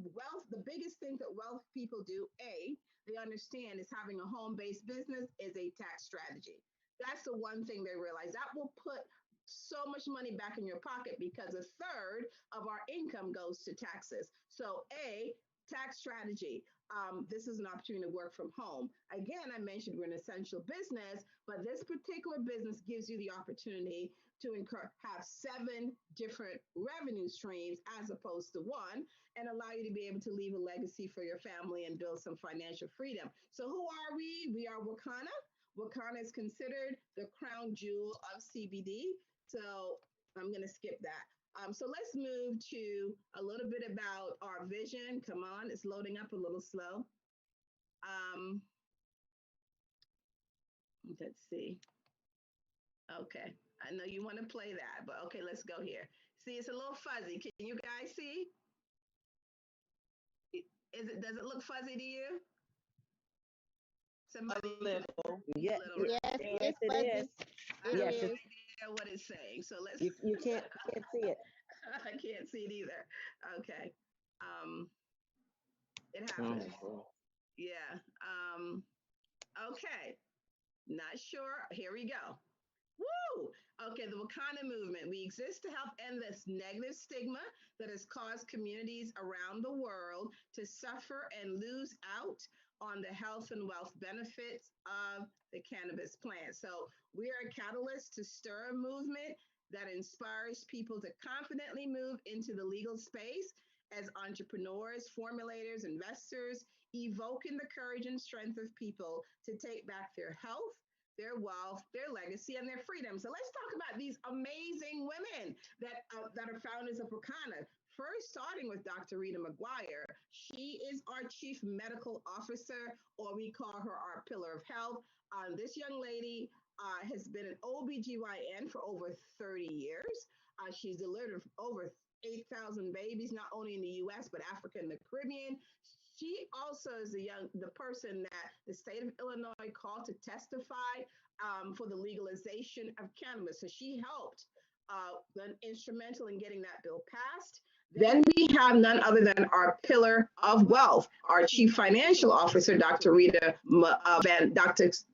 wealth, the biggest thing that wealth people do, they understand is having a home-based business is a tax strategy. That's the one thing they realize. That will put so much money back in your pocket because a third of our income goes to taxes. So, tax strategy. This is an opportunity to work from home. Again, I mentioned we're an essential business, but this particular business gives you the opportunity to have 7 different revenue streams as opposed to one, and allow you to be able to leave a legacy for your family and build some financial freedom. So who are we? We are Wakanna. Wakanna is considered the crown jewel of CBD. So I'm going to skip that. So let's move to a little bit about our vision. Come on, it's loading up a little slow. Um, let's see. Okay, I know you want to play that, but okay, let's go here. See, it's a little fuzzy. Can you guys see? Does it look fuzzy to you? A Somebody, little. Yeah, a little, yes, right? Yes, it's it fuzzy. is. I It have Yes, no is. idea what it's saying. So let's, you can't see it. I can't see it either. Okay. Um, it happens. Oh, Yeah. Okay. Not sure. Here we go. Woo! Okay, the Wakanda movement. We exist to help end this negative stigma that has caused communities around the world to suffer and lose out on the health and wealth benefits of the cannabis plant. So, we are a catalyst to stir a movement that inspires people to confidently move into the legal space as entrepreneurs, formulators, investors, evoking the courage and strength of people to take back their health, their wealth, their legacy, and their freedom. So let's talk about these amazing women that are founders of Wakanda. First, starting with Dr. Rita McGuire. She is our chief medical officer, or we call her our pillar of health. This young lady has been an OBGYN for over 30 years. She's delivered over 8,000 babies, not only in the US, but Africa and the Caribbean. She also is the person that the state of Illinois called to testify for the legalization of cannabis. So she helped, been instrumental in getting that bill passed. Then we have none other than our pillar of wealth, our chief financial officer, Dr.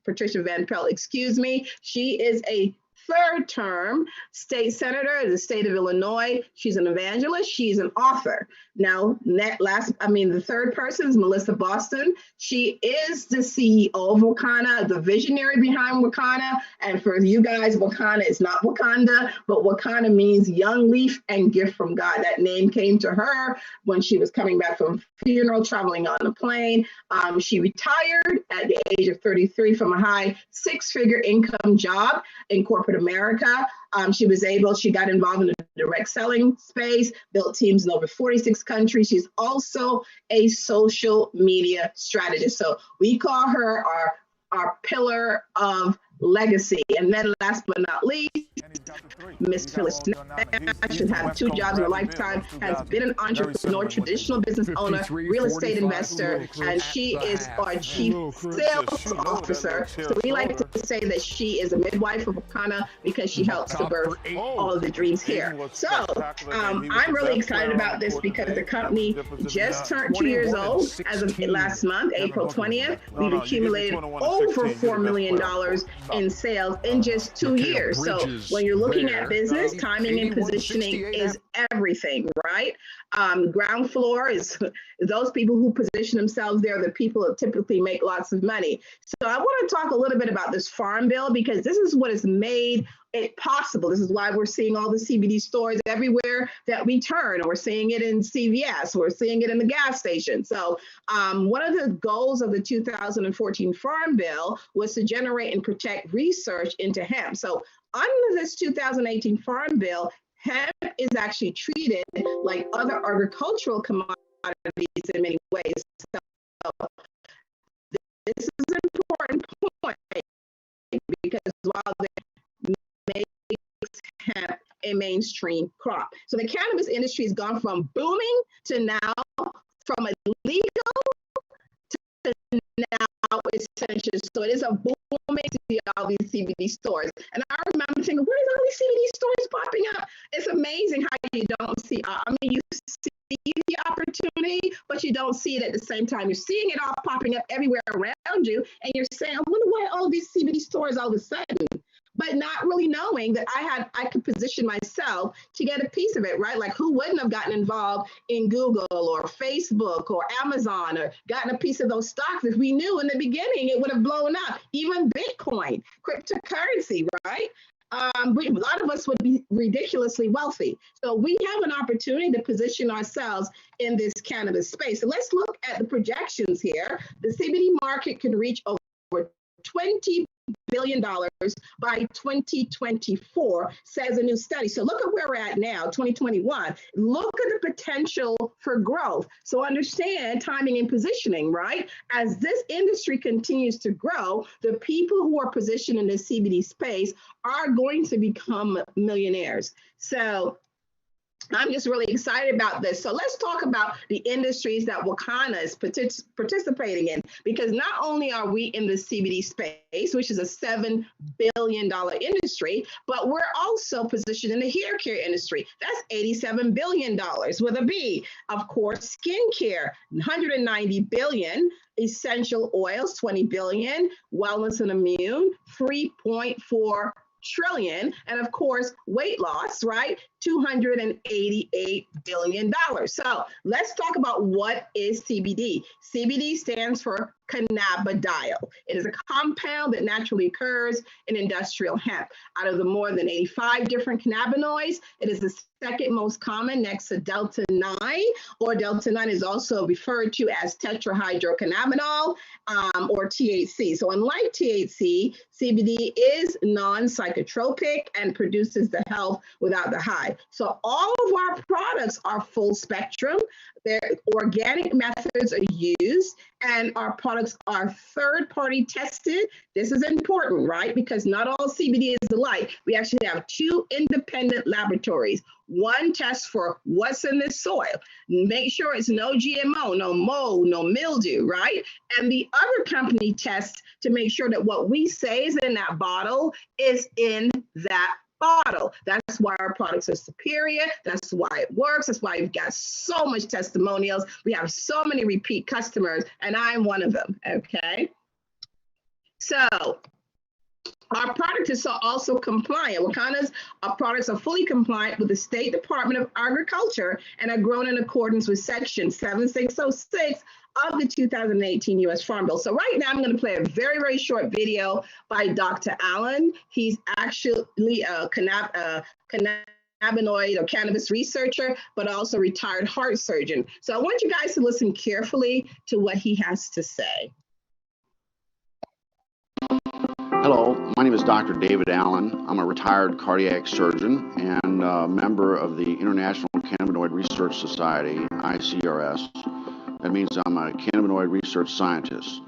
Patricia Van Pelt, excuse me. She is a third term state senator in the state of Illinois. She's an evangelist. She's an author. Now, the third person is Melissa Boston. She is the CEO of Wakanna, the visionary behind Wakanna. And for you guys, Wakanna is not Wakanda, but Wakanna means young leaf and gift from God. That name came to her when she was coming back from a funeral, traveling on a plane. She retired at the age of 33 from a high 6-figure income job in corporate America. She got involved in the direct selling space, built teams in over 46 countries. She's also a social media strategist. So we call her our pillar of legacy. And then last but not least, Miss Phyllis should have 2 jobs in a lifetime, has been an entrepreneur, traditional business owner, real estate investor, and she is our chief sales officer. So we like to say that she is a midwife of Wakanna because she helps to birth all of the dreams here. So I'm really excited about this because the company just turned 2 years old as of last month, April 20th. We've accumulated over $4 million in sales in just 2 years. So when you're looking at business, timing and positioning is everything, right? Ground floor is those people who position themselves. They're the people that typically make lots of money. So I want to talk a little bit about this farm bill because this is what has made it possible. This is why we're seeing all the CBD stores everywhere that we turn. We're seeing it in CVS. We're seeing it in the gas station. So one of the goals of the 2014 Farm Bill was to generate and protect research into hemp. So under this 2018 Farm Bill, hemp is actually treated like other agricultural commodities in many ways. So this is an important point because while they makes hemp a mainstream crop. So the cannabis industry has gone from booming to now from illegal to now essential. So it is a booming to see all these CBD stores. And I remember thinking, where's all these CBD stores popping up? It's amazing how you don't see, I mean, you see the opportunity, but you don't see it at the same time. You're seeing it all popping up everywhere around you, and you're saying, I wonder why all these CBD stores all of a sudden, but not really knowing that I could position myself to get a piece of it, right? Like who wouldn't have gotten involved in Google or Facebook or Amazon or gotten a piece of those stocks if we knew in the beginning it would have blown up, even Bitcoin, cryptocurrency, right? A lot of us would be ridiculously wealthy. So we have an opportunity to position ourselves in this cannabis space. So let's look at the projections here. The CBD market can reach over $20 billion by 2024, says a new study. So look at where we're at now, 2021. Look at the potential for growth. So understand timing and positioning, right? As this industry continues to grow, the people who are positioned in the CBD space are going to become millionaires. So I'm just really excited about this. So let's talk about the industries that Wakanna is participating in, because not only are we in the CBD space, which is a $7 billion industry, but we're also positioned in the hair care industry. That's $87 billion with a B. Of course, skincare, $190 billion, essential oils, $20 billion, wellness and immune, $3.4 trillion, and of course, weight loss, right? $288 billion. So let's talk about what is CBD. CBD stands for cannabidiol. It is a compound that naturally occurs in industrial hemp. Out of the more than 85 different cannabinoids, it is the second most common next to Delta 9, or Delta 9 is also referred to as tetrahydrocannabinol or THC. So unlike THC, CBD is non-psychotropic and produces the health without the high. So all of our products are full spectrum. Their organic methods are used, and our products are third-party tested. This is important, right? Because not all CBD is alike. We actually have two independent laboratories. One tests for what's in the soil. Make sure it's no GMO, no mold, no mildew, right? And the other company tests to make sure that what we say is in that bottle is in that bottle. That's why our products are superior. That's why it works. That's why we've got so much testimonials. We have so many repeat customers, and I'm one of them, okay? So our product is also compliant. Wakanna's products are fully compliant with the State Department of Agriculture and are grown in accordance with Section 7606 of the 2018 U.S. Farm Bill. So right now I'm going to play a very, very short video by Dr. Allen. He's actually a cannabinoid or cannabis researcher, but also retired heart surgeon. So I want you guys to listen carefully to what he has to say. Hello, my name is Dr. David Allen. I'm a retired cardiac surgeon and a member of the International Cannabinoid Research Society, ICRS. That means I'm a cannabinoid research scientist.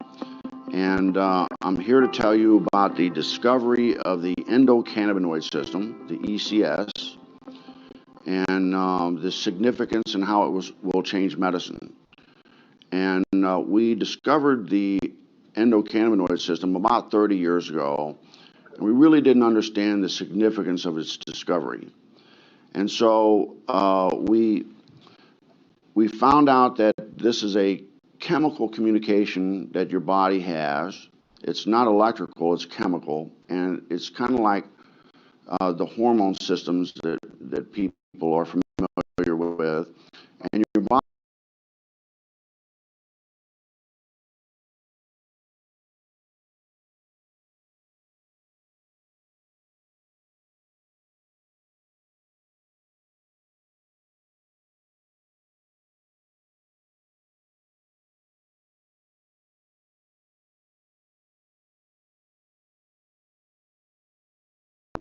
And I'm here to tell you about the discovery of the endocannabinoid system, the ECS, and the significance and how it will change medicine. And we discovered the endocannabinoid system about 30 years ago, and we really didn't understand the significance of its discovery. And so we found out that this is a chemical communication that your body has. It's not electrical, it's chemical, and it's kind of like the hormone systems that people are familiar with. And your body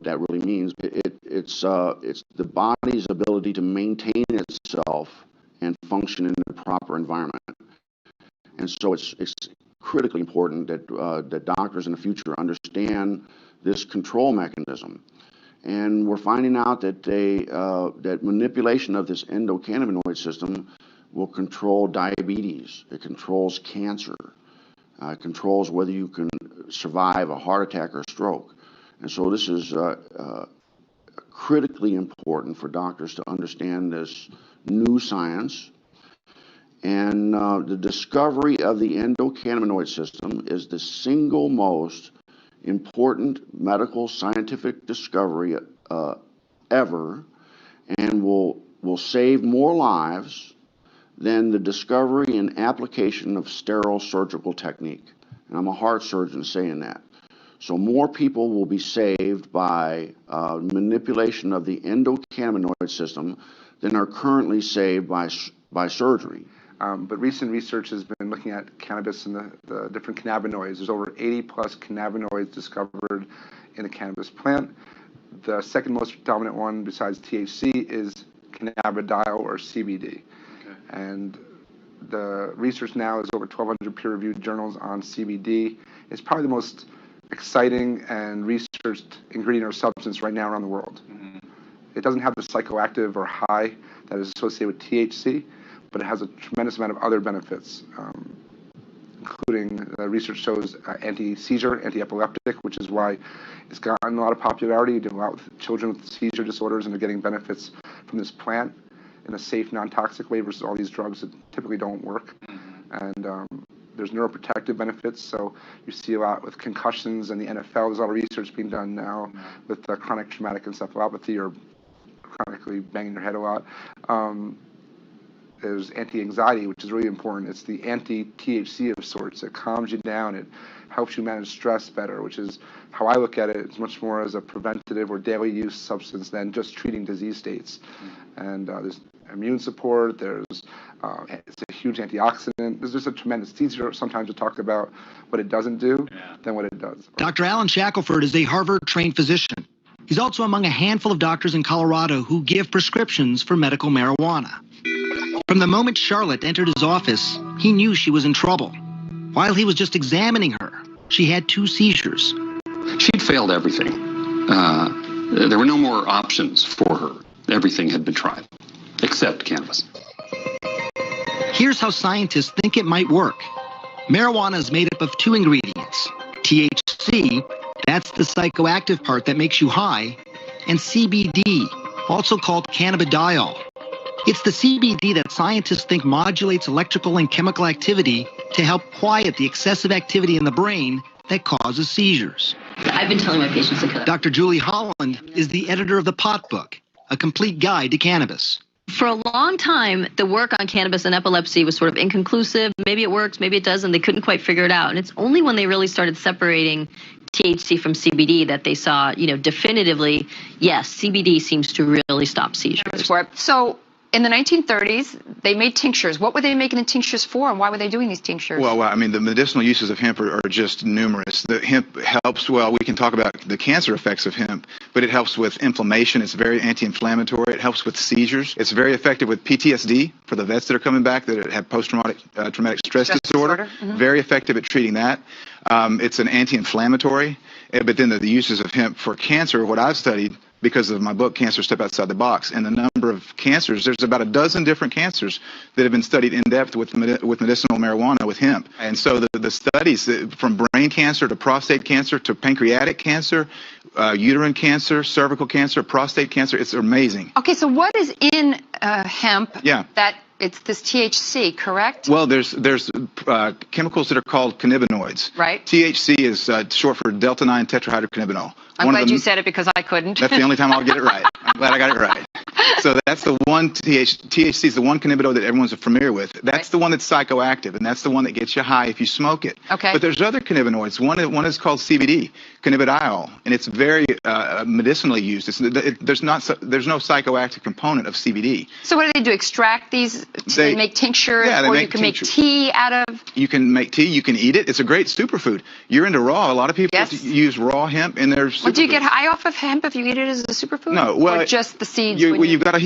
that really means. It's the body's ability to maintain itself and function in the proper environment. And so it's critically important that doctors in the future understand this control mechanism. And we're finding out that that manipulation of this endocannabinoid system will control diabetes. It controls cancer. It controls whether you can survive a heart attack or stroke. And so this is critically important for doctors to understand this new science. And the discovery of the endocannabinoid system is the single most important medical scientific discovery ever, and will save more lives than the discovery and application of sterile surgical technique. And I'm a heart surgeon saying that. So more people will be saved by manipulation of the endocannabinoid system than are currently saved by surgery. But recent research has been looking at cannabis and the different cannabinoids. There's over 80 plus cannabinoids discovered in the cannabis plant. The second most dominant one besides THC is cannabidiol or CBD. Okay. And the research now is over 1,200 peer-reviewed journals on CBD. It's probably the most exciting and researched ingredient or substance right now around the world. Mm-hmm. It doesn't have the psychoactive or high that is associated with THC, but it has a tremendous amount of other benefits, including research shows anti-seizure, anti-epileptic, which is why it's gotten a lot of popularity. You do a lot with children with seizure disorders, and they're getting benefits from this plant in a safe, non-toxic way versus all these drugs that typically don't work. Mm-hmm. And there's neuroprotective benefits, so you see a lot with concussions and the NFL. There's a lot of research being done now with chronic traumatic encephalopathy or chronically banging your head a lot. There's anti-anxiety, which is really important. It's the anti-THC of sorts. It calms you down. It helps you manage stress better, which is how I look at it. It's much more as a preventative or daily use substance than just treating disease states. Mm-hmm. And there's immune support. It's a huge antioxidant. There's just a tremendous. It's easier sometimes to talk about what it doesn't do than what it does. Dr. Alan Shackelford is a Harvard-trained physician. He's also among a handful of doctors in Colorado who give prescriptions for medical marijuana. From the moment Charlotte entered his office, he knew she was in trouble. While he was just examining her, she had 2 seizures. She'd failed everything. There were no more options for her. Everything had been tried, except cannabis. Here's how scientists think it might work. Marijuana is made up of 2 ingredients. THC, that's the psychoactive part that makes you high, and CBD, also called cannabidiol. It's the CBD that scientists think modulates electrical and chemical activity to help quiet the excessive activity in the brain that causes seizures. I've been telling my patients to cut. Dr. Julie Holland is the editor of the Pot Book, a complete guide to cannabis. For a long time, the work on cannabis and epilepsy was sort of inconclusive. Maybe it works, maybe it doesn't. They couldn't quite figure it out. And it's only when they really started separating THC from CBD that they saw, definitively, yes, CBD seems to really stop seizures. So in the 1930s, they made tinctures. What were they making the tinctures for, and why were they doing these tinctures? Well, I mean, the medicinal uses of hemp are just numerous. The hemp helps, we can talk about the cancer effects of hemp, but it helps with inflammation. It's very anti-inflammatory. It helps with seizures. It's very effective with PTSD for the vets that are coming back that have post-traumatic traumatic stress disorder. Mm-hmm. Very effective at treating that. It's an anti-inflammatory. But then the uses of hemp for cancer, what I've studied, because of my book, Cancer Step Outside the Box, and the number of cancers. There's about a dozen different cancers that have been studied in depth with medicinal marijuana with hemp. And so the studies from brain cancer to prostate cancer to pancreatic cancer, uterine cancer, cervical cancer, prostate cancer, it's amazing. Okay, so what is in hemp that it's this THC, correct? Well, there's chemicals that are called cannabinoids. Right. THC is short for delta-9 tetrahydrocannabinol. I'm glad you said it because I couldn't. That's the only time I'll get it right. I'm glad I got it right. So that's the one THC is the one cannabinoid that everyone's familiar with. That's the one that's psychoactive, and that's the one that gets you high if you smoke it. Okay. But there's other cannabinoids. One is called CBD, cannabidiol, and it's very medicinally used. There's no psychoactive component of CBD. So what do they do? Extract these to make tinctures, or you can make tea out of? You can make tea. You can eat it. It's a great superfood. You're into raw. A lot of people use raw hemp in their superfood. Well, do you get high off of hemp if you eat it as a superfood? No. Well, or just the seeds. You've got to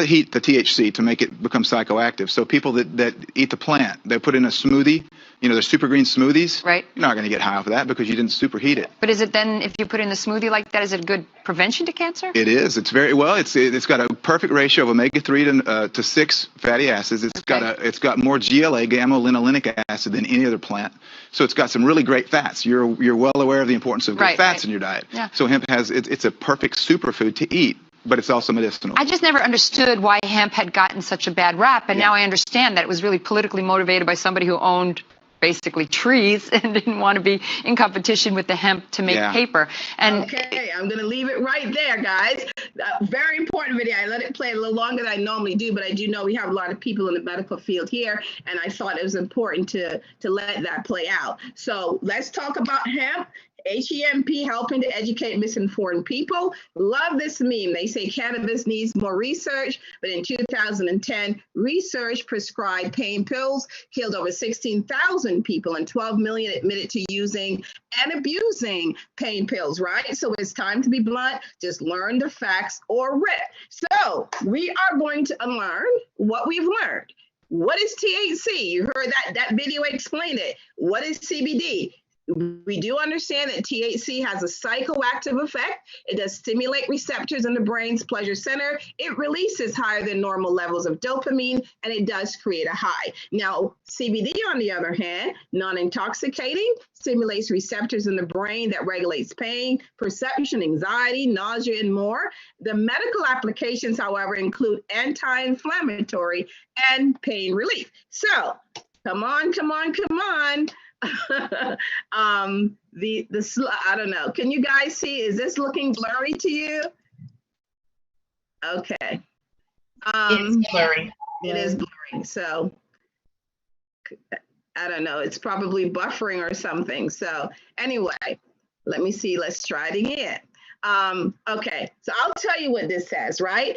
heat the THC to make it become psychoactive. So people that eat the plant, they put in a smoothie. There's super green smoothies. Right. You're not going to get high off of that because you didn't superheat it. But is it then, if you put in a smoothie like that, is it a good prevention to cancer? It is. It's very well. It's got a perfect ratio of omega-3 to 6 fatty acids. It's got more GLA, gamma-linolenic acid, than any other plant. So it's got some really great fats. You're well aware of the importance of good fats in your diet. Yeah. So hemp it's a perfect superfood to eat. but it's also medicinal. I just never understood why hemp had gotten such a bad rap, and now I understand that it was really politically motivated by somebody who owned basically trees and didn't want to be in competition with the hemp to make paper. And okay, I'm going to leave it right there, guys. Very important video. I let it play a little longer than I normally do, but I do know we have a lot of people in the medical field here, and I thought it was important to let that play out. So let's talk about hemp. HEMP, helping to educate misinformed people. Love this meme. They say cannabis needs more research, but in 2010, research prescribed pain pills killed over 16,000 people and 12 million admitted to using and abusing pain pills, right? So it's time to be blunt. Just learn the facts or rip. So we are going to unlearn what we've learned. What is THC? You heard that video explain it. What is CBD? We do understand that THC has a psychoactive effect. It does stimulate receptors in the brain's pleasure center. It releases higher than normal levels of dopamine, and it does create a high. Now, CBD, on the other hand, non-intoxicating, stimulates receptors in the brain that regulates pain, perception, anxiety, nausea, and more. The medical applications, however, include anti-inflammatory and pain relief. So, come on. I don't know. Can you guys see? Is this looking blurry to you? Okay. It's blurry. It is blurry. So I don't know. It's probably buffering or something. So anyway, let me see. Let's try it again. Okay, so I'll tell you what this says, right?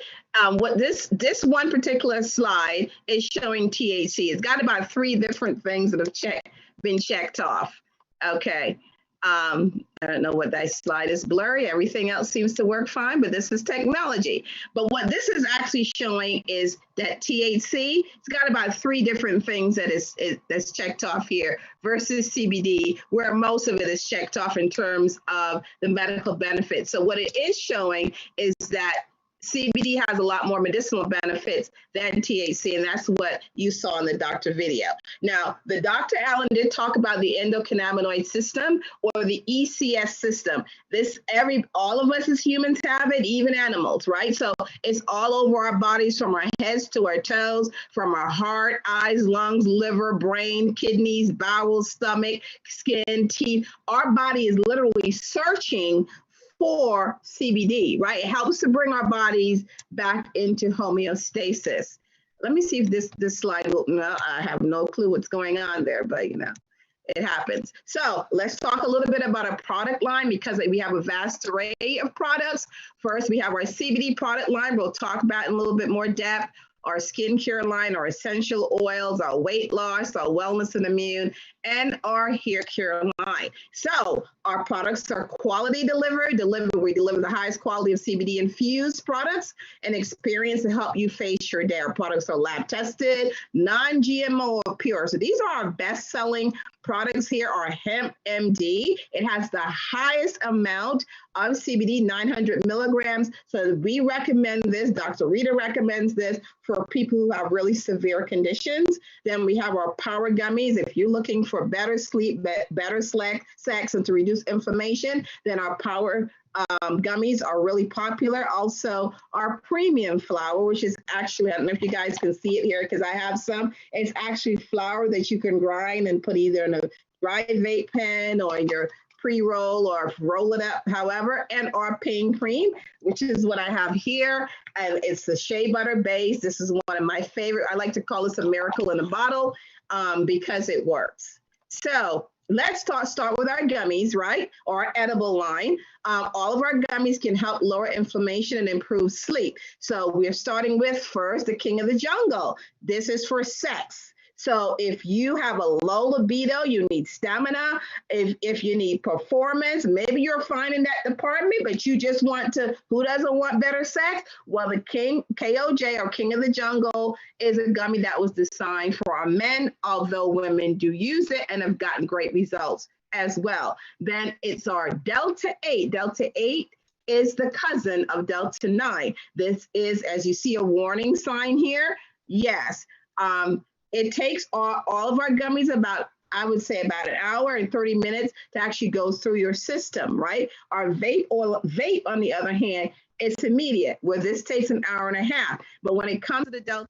What this one particular slide is showing THC. It's got about 3 different things that have been checked off. Okay. I don't know what that slide is blurry. Everything else seems to work fine, but this is technology. But what this is actually showing is that THC, it's got about 3 different things that's checked off here versus CBD, where most of it is checked off in terms of the medical benefits. So what it is showing is that CBD has a lot more medicinal benefits than THC, and that's what you saw in the doctor video. Now, the Dr. Allen did talk about the endocannabinoid system, or the ECS system. All of us as humans have it, even animals, right? So it's all over our bodies, from our heads to our toes, from our heart, eyes, lungs, liver, brain, kidneys, bowels, stomach, skin, teeth. Our body is literally searching for CBD, right? It helps to bring our bodies back into homeostasis. Let me see if this slide will, no, I have no clue what's going on there, but it happens. So let's talk a little bit about our product line, because we have a vast array of products. First, we have our CBD product line. We'll talk about in a little bit more depth. Our skincare line, our essential oils, our weight loss, our wellness and immune, and our hair care line. So our products are quality delivered. We deliver the highest quality of CBD infused products and experience to help you face your day. Our products are lab tested, non-GMO, or pure. So these are our best selling products here. Are Hemp MD. It has the highest amount of CBD, 900 milligrams. So we recommend this. Dr. Rita recommends this for people who have really severe conditions. Then we have our power gummies. If you're looking for better sleep, better sex, and to reduce inflammation, then our power gummies are really popular. Also, our premium flour, which is actually, I don't know if you guys can see it here because I have some. It's actually flour that you can grind and put either in a dry vape pen or in your pre-roll or roll it up, however, and our pain cream, which is what I have here. And it's the shea butter base. This is one of my favorite. I like to call this a miracle in a bottle because it works. So let's start with our gummies, right? Or our edible line. All of our gummies can help lower inflammation and improve sleep. So we're starting with first, the king of the jungle. This is for sex. So if you have a low libido, you need stamina. If you need performance, maybe you're fine in that department, but you just want to, who doesn't want better sex? Well, the KOJ, or King of the Jungle, is a gummy that was designed for our men, although women do use it and have gotten great results as well. Then it's our Delta 8. Delta 8 is the cousin of Delta 9. This is, as you see, a warning sign here. Yes. It takes all of our gummies about, I would say, about an hour and 30 minutes to actually go through your system, right? Our vape, on the other hand, it's immediate, where this takes an hour and a half. But when it comes to the Delta,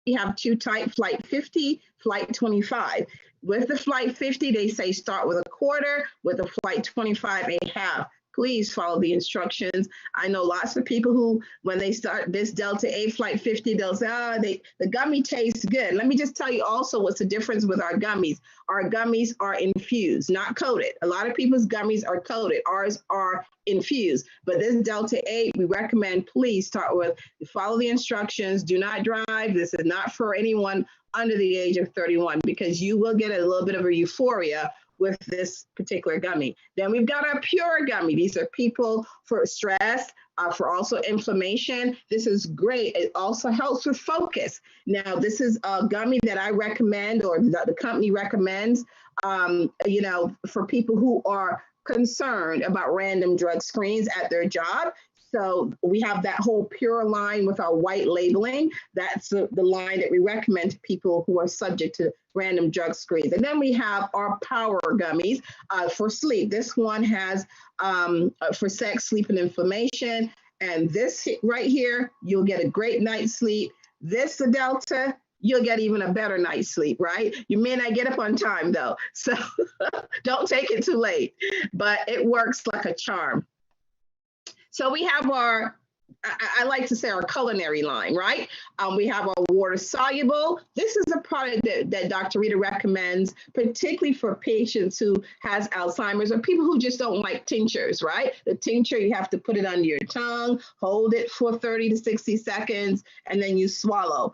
we have two types, flight 50, flight 25. With the flight 50, they say start with a quarter, with the flight 25, a half. Please follow the instructions. I know lots of people who, when they start this Delta 8 flight 50, they'll say, the gummy tastes good. Let me just tell you also what's the difference with our gummies. Our gummies are infused, not coated. A lot of people's gummies are coated. Ours are infused. But this Delta 8, we recommend please start with, follow the instructions. Do not drive. This is not for anyone under the age of 31, because you will get a little bit of a euphoria with this particular gummy. Then we've got our pure gummy. These are people for stress, for also inflammation. This is great. It also helps with focus. Now, this is a gummy that I recommend, or that the company recommends, for people who are concerned about random drug screens at their job. So we have that whole pure line with our white labeling. That's the line that we recommend to people who are subject to random drug screens. And then we have our power gummies for sleep. This one has for sex, sleep, and inflammation. And this right here, you'll get a great night's sleep. This, the Delta, you'll get even a better night's sleep, right? You may not get up on time though, so don't take it too late, but it works like a charm. So we have our, I like to say our culinary line, right? We have our water soluble. This is a product that Dr. Rita recommends, particularly for patients who has Alzheimer's or people who just don't like tinctures, right? The tincture, you have to put it under your tongue, hold it for 30 to 60 seconds, and then you swallow.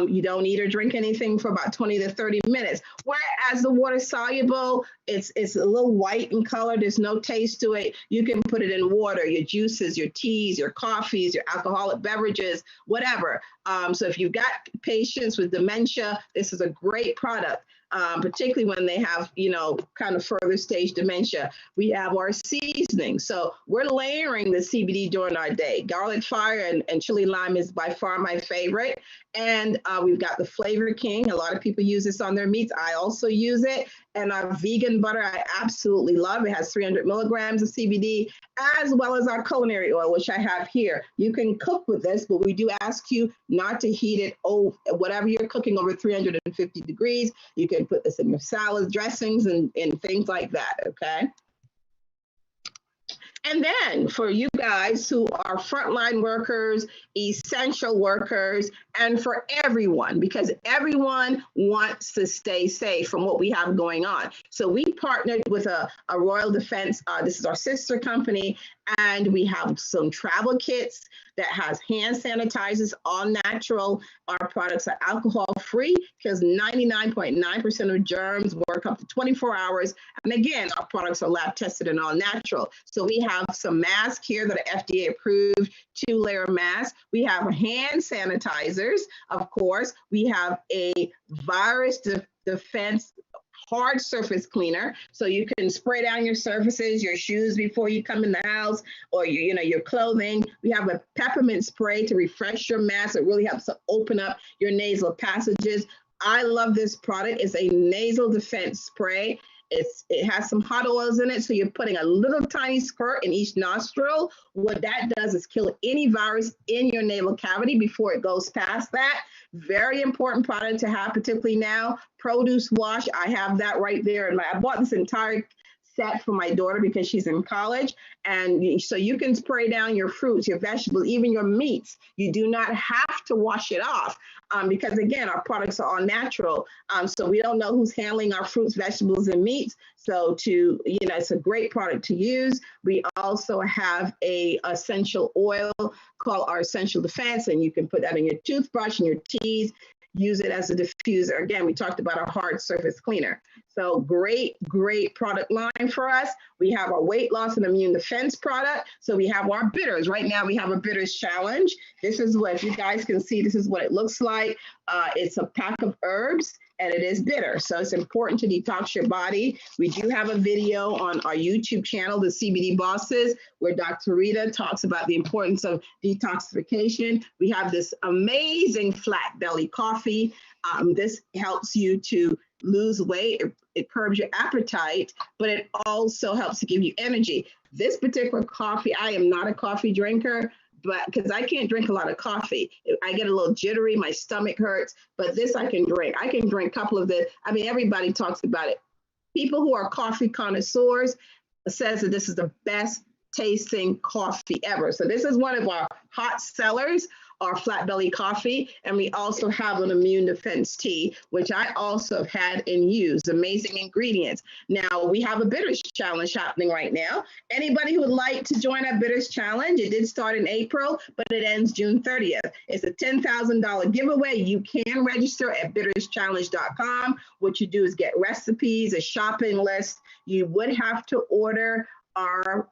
You don't eat or drink anything for about 20 to 30 minutes. Whereas the water soluble, it's a little white in color. There's no taste to it. You can put it in water, your juices, your teas, your coffees, your alcoholic beverages, whatever. So if you've got patients with dementia, this is a great product. Particularly when they have, kind of further stage dementia. We have our seasoning. So we're layering the CBD during our day. Garlic fire and chili lime is by far my favorite. And we've got the Flavor King. A lot of people use this on their meats. I also use it. And our vegan butter, I absolutely love. It has 300 milligrams of CBD, as well as our culinary oil, which I have here. You can cook with this, but we do ask you not to heat it over, whatever you're cooking, over 350 degrees. You can put this in your salads, dressings, and things like that, okay? And then for you guys who are frontline workers, essential workers, and for everyone, because everyone wants to stay safe from what we have going on. So we partnered with a Royal Defense, this is our sister company, and we have some travel kits that has hand sanitizers, all natural. Our products are alcohol free because 99.9% of germs work up to 24 hours. And again, our products are lab tested and all natural. So we have some masks here that are FDA approved, 2-layer masks. We have hand sanitizers, of course. We have a virus defense hard surface cleaner, so you can spray down your surfaces, your shoes before you come in the house, or your clothing. We have a peppermint spray to refresh your mask. It really helps to open up your nasal passages. I love this product. It's a nasal defense spray. It has some hot oils in it, so you're putting a little tiny squirt in each nostril. What that does is kill any virus in your nasal cavity before it goes past that. Very important product to have, particularly now. Produce wash, I have that right there. And I bought this entire set for my daughter because she's in college. And so you can spray down your fruits, your vegetables, even your meats. You do not have to wash it off because, again, our products are all natural. So we don't know who's handling our fruits, vegetables, and meats. So it's a great product to use. We also have a essential oil called our Essential Defense, and you can put that in your toothbrush and your teas. Use it as a diffuser. Again, we talked about our hard surface cleaner. So great product line for us. We have our weight loss and immune defense product. So we have our bitters. Right now we have a bitters challenge. This is what, if you guys can see, this is what it looks like. It's a pack of herbs and it is bitter. So it's important to detox your body. We do have a video on our YouTube channel, the CBD Bosses, where Dr. Rita talks about the importance of detoxification. We have this amazing flat belly coffee. This helps you to lose weight. It curbs your appetite, but it also helps to give you energy. This particular coffee, I am not a coffee drinker, but because I can't drink a lot of coffee, I get a little jittery, my stomach hurts, but this I can drink. I can drink a couple of everybody talks about it. People who are coffee connoisseurs says that this is the best tasting coffee ever. So this is one of our hot sellers, our flat belly coffee. And we also have an immune defense tea, which I also have had and used. Amazing ingredients. Now we have a bitters challenge happening right now. Anybody who would like to join our bitters challenge, it did start in April, but it ends June 30th. It's a $10,000 giveaway. You can register at bitterschallenge.com. What you do is get recipes, a shopping list. You would have to order our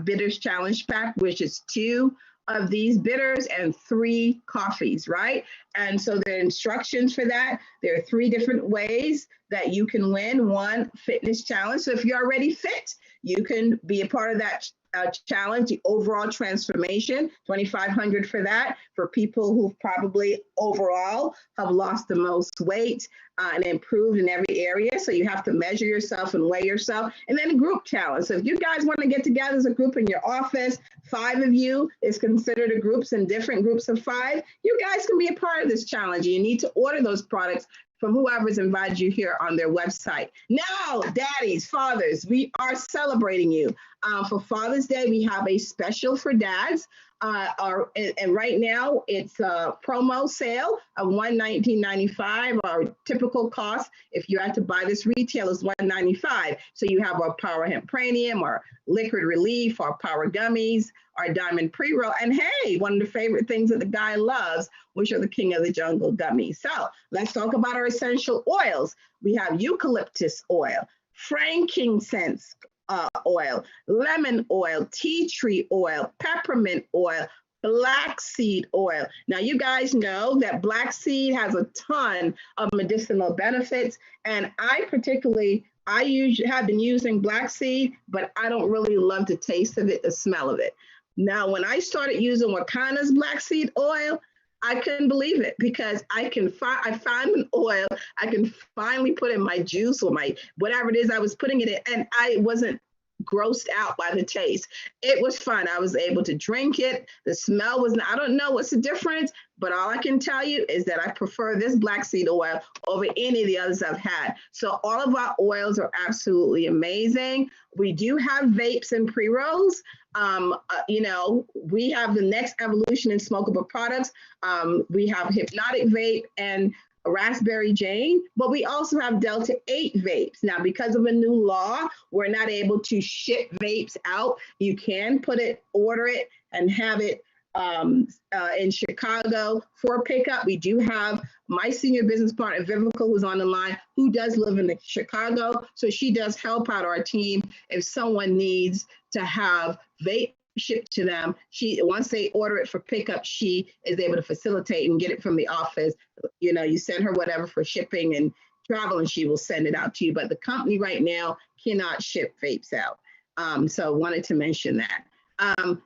bitters challenge pack, which is 2 of these bitters and 3 coffees, right? And so there are instructions for that. There are 3 different ways that you can win. 1, fitness challenge. So if you're already fit, you can be a part of that challenge, the overall transformation, $2,500 for that, for people who probably overall have lost the most weight and improved in every area. So you have to measure yourself and weigh yourself. And then a group challenge. So if you guys want to get together as a group in your office, 5 of you is considered a group, and different groups of 5, you guys can be a part of this challenge. You need to order those products from whoever's invited you here on their website. Now, daddies, fathers, we are celebrating you. For Father's Day, we have a special for dads. And right now it's a promo sale of $119.95. Our typical cost, if you had to buy this retail, is $195. So you have our Power Hemp Pranium, our Liquid Relief, our Power Gummies, our Diamond Pre-Roll, and hey, one of the favorite things that the guy loves, which are the King of the Jungle gummies. So let's talk about our essential oils. We have eucalyptus oil, frankincense oil, lemon oil, tea tree oil, peppermint oil, black seed oil. Now, you guys know that black seed has a ton of medicinal benefits, and I have been using black seed, but I don't really love the taste of it, the smell of it. Now, when I started using Wakanna's black seed oil, I couldn't believe it, because I found an oil I can finally put in my juice or my whatever it is I was putting it in, and I wasn't grossed out by the taste. It was fun. I was able to drink it. The smell was, I don't know what's the difference, but all I can tell you is that I prefer this black seed oil over any of the others I've had. So all of our oils are absolutely amazing. We do have vapes and pre-rolls. We have the next evolution in smokable products. We have Hypnotic Vape and Raspberry Jane, but we also have Delta 8 vapes. Now, because of a new law, we're not able to ship vapes out. You can order it and have it in Chicago for pickup. We do have my senior business partner, Vivica, who's on the line, who does live in Chicago. So she does help out our team if someone needs to have vape shipped to them. Once they order it for pickup, she is able to facilitate and get it from the office. You send her whatever for shipping and travel, and she will send it out to you. But the company right now cannot ship vapes out. So wanted to mention that.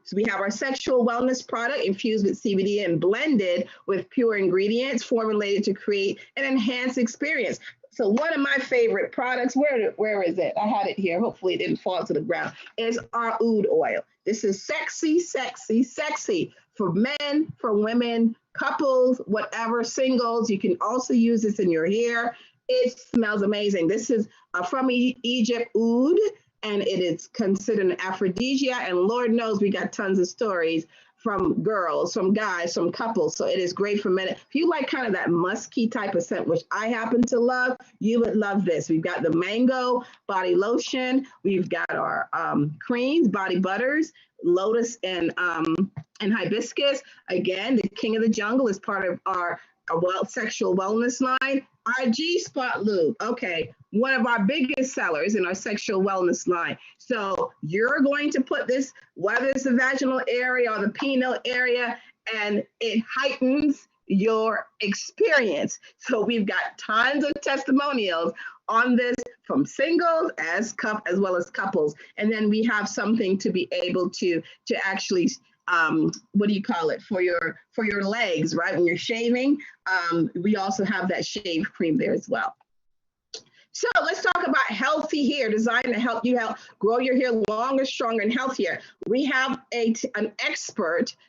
So we have our sexual wellness product infused with CBD and blended with pure ingredients formulated to create an enhanced experience. So one of my favorite products, where is it? I had it here. Hopefully it didn't fall to the ground. Is our oud oil. This is sexy, sexy, sexy for men, for women, couples, whatever, singles. You can also use this in your hair. It smells amazing. This is from Egypt oud, and it is considered an aphrodisiac. And Lord knows we got tons of stories from girls, from guys, from couples. So it is great for men. If you like kind of that musky type of scent, which I happen to love, you would love this. We've got the mango body lotion. We've got our creams, body butters, lotus and hibiscus. Again, the King of the Jungle is part of our sexual wellness line. Our G-Spot Lube, okay, one of our biggest sellers in our sexual wellness line. So you're going to put this, whether it's the vaginal area or the penile area, and it heightens your experience. So we've got tons of testimonials on this from singles as well as couples. And then we have something to be able to actually for your legs, right? When you're shaving, we also have that shave cream there as well. So let's talk about healthy hair, designed to help you grow your hair longer, stronger, and healthier. We have an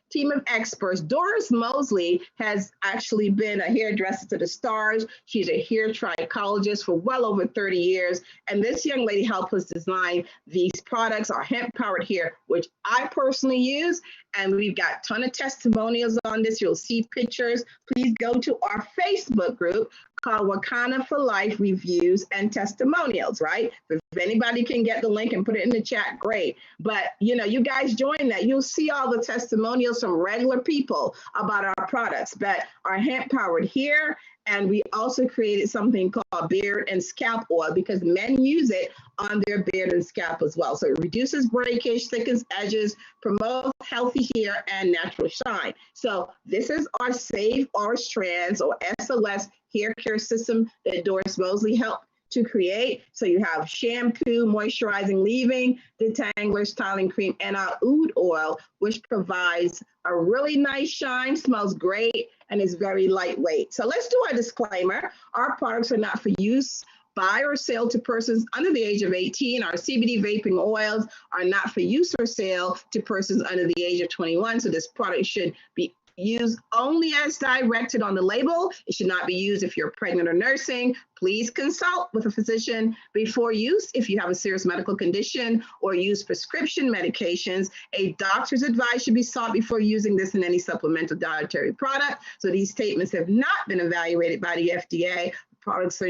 team of experts. Doris Mosley has actually been a hairdresser to the stars. She's a hair trichologist for well over 30 years. And this young lady helped us design these products, our hemp-powered hair, which I personally use. And we've got a ton of testimonials on this. You'll see pictures. Please go to our Facebook group called Wakanna for Life Reviews and Testimonials, right? If anybody can get the link and put it in the chat, great. But, you guys join that. You'll see all the testimonials from regular people about our products, but our hemp-powered hair. And we also created something called beard and scalp oil because men use it on their beard and scalp as well. So it reduces breakage, thickens edges, promotes healthy hair and natural shine. So this is our Save Our Strands or SOS hair care system that Doris Mosley helped to create. So you have shampoo, moisturizing leave-in, detangler, styling cream, and our oud oil, which provides a really nice shine, smells great, and is very lightweight. So let's do our disclaimer. Our products are not for use by or sale to persons under the age of 18. Our CBD vaping oils are not for use or sale to persons under the age of 21. So this product should be used only as directed on the label. It should not be used if you're pregnant or nursing. Please consult with a physician before use if you have a serious medical condition or use prescription medications. A doctor's advice should be sought before using this in any supplemental dietary product. So these statements have not been evaluated by the FDA. Products are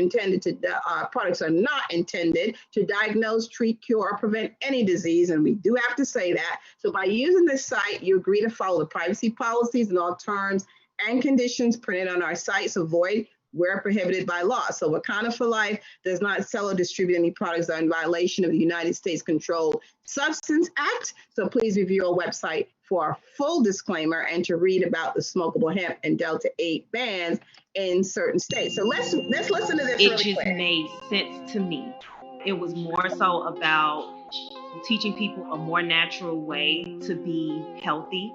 not intended to diagnose, treat, cure, or prevent any disease, and we do have to say that. So by using this site, you agree to follow the privacy policies and all terms and conditions printed on our sites. Avoid where prohibited by law. So Wakanna for Life does not sell or distribute any products that are in violation of the United States Controlled Substance Act. So please review our website for our full disclaimer and to read about the smokable hemp and Delta 8 bans in certain states. So let's listen to this. It just made sense to me. It was more so about teaching people a more natural way to be healthy.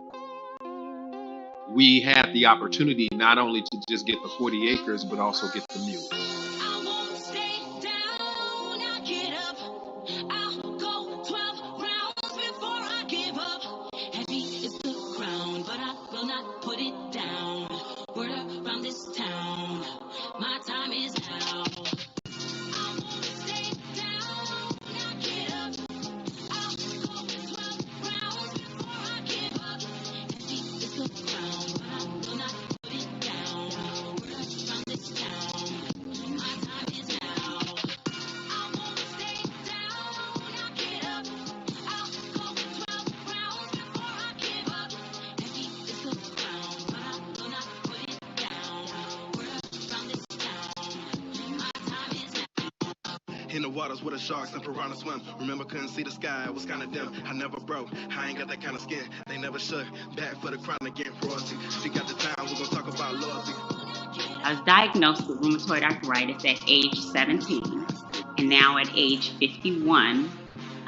We had the opportunity not only to just get the 40 acres, but also get the mule. In the waters where the sharks and piranhas swim. Remember, couldn't see the sky, it was kind of dim. I never broke, I ain't got that kind of skin. They never should, back for the crown again, royalty. She got the time, we're gonna talk about loyalty. I was diagnosed with rheumatoid arthritis at age 17, and now at age 51,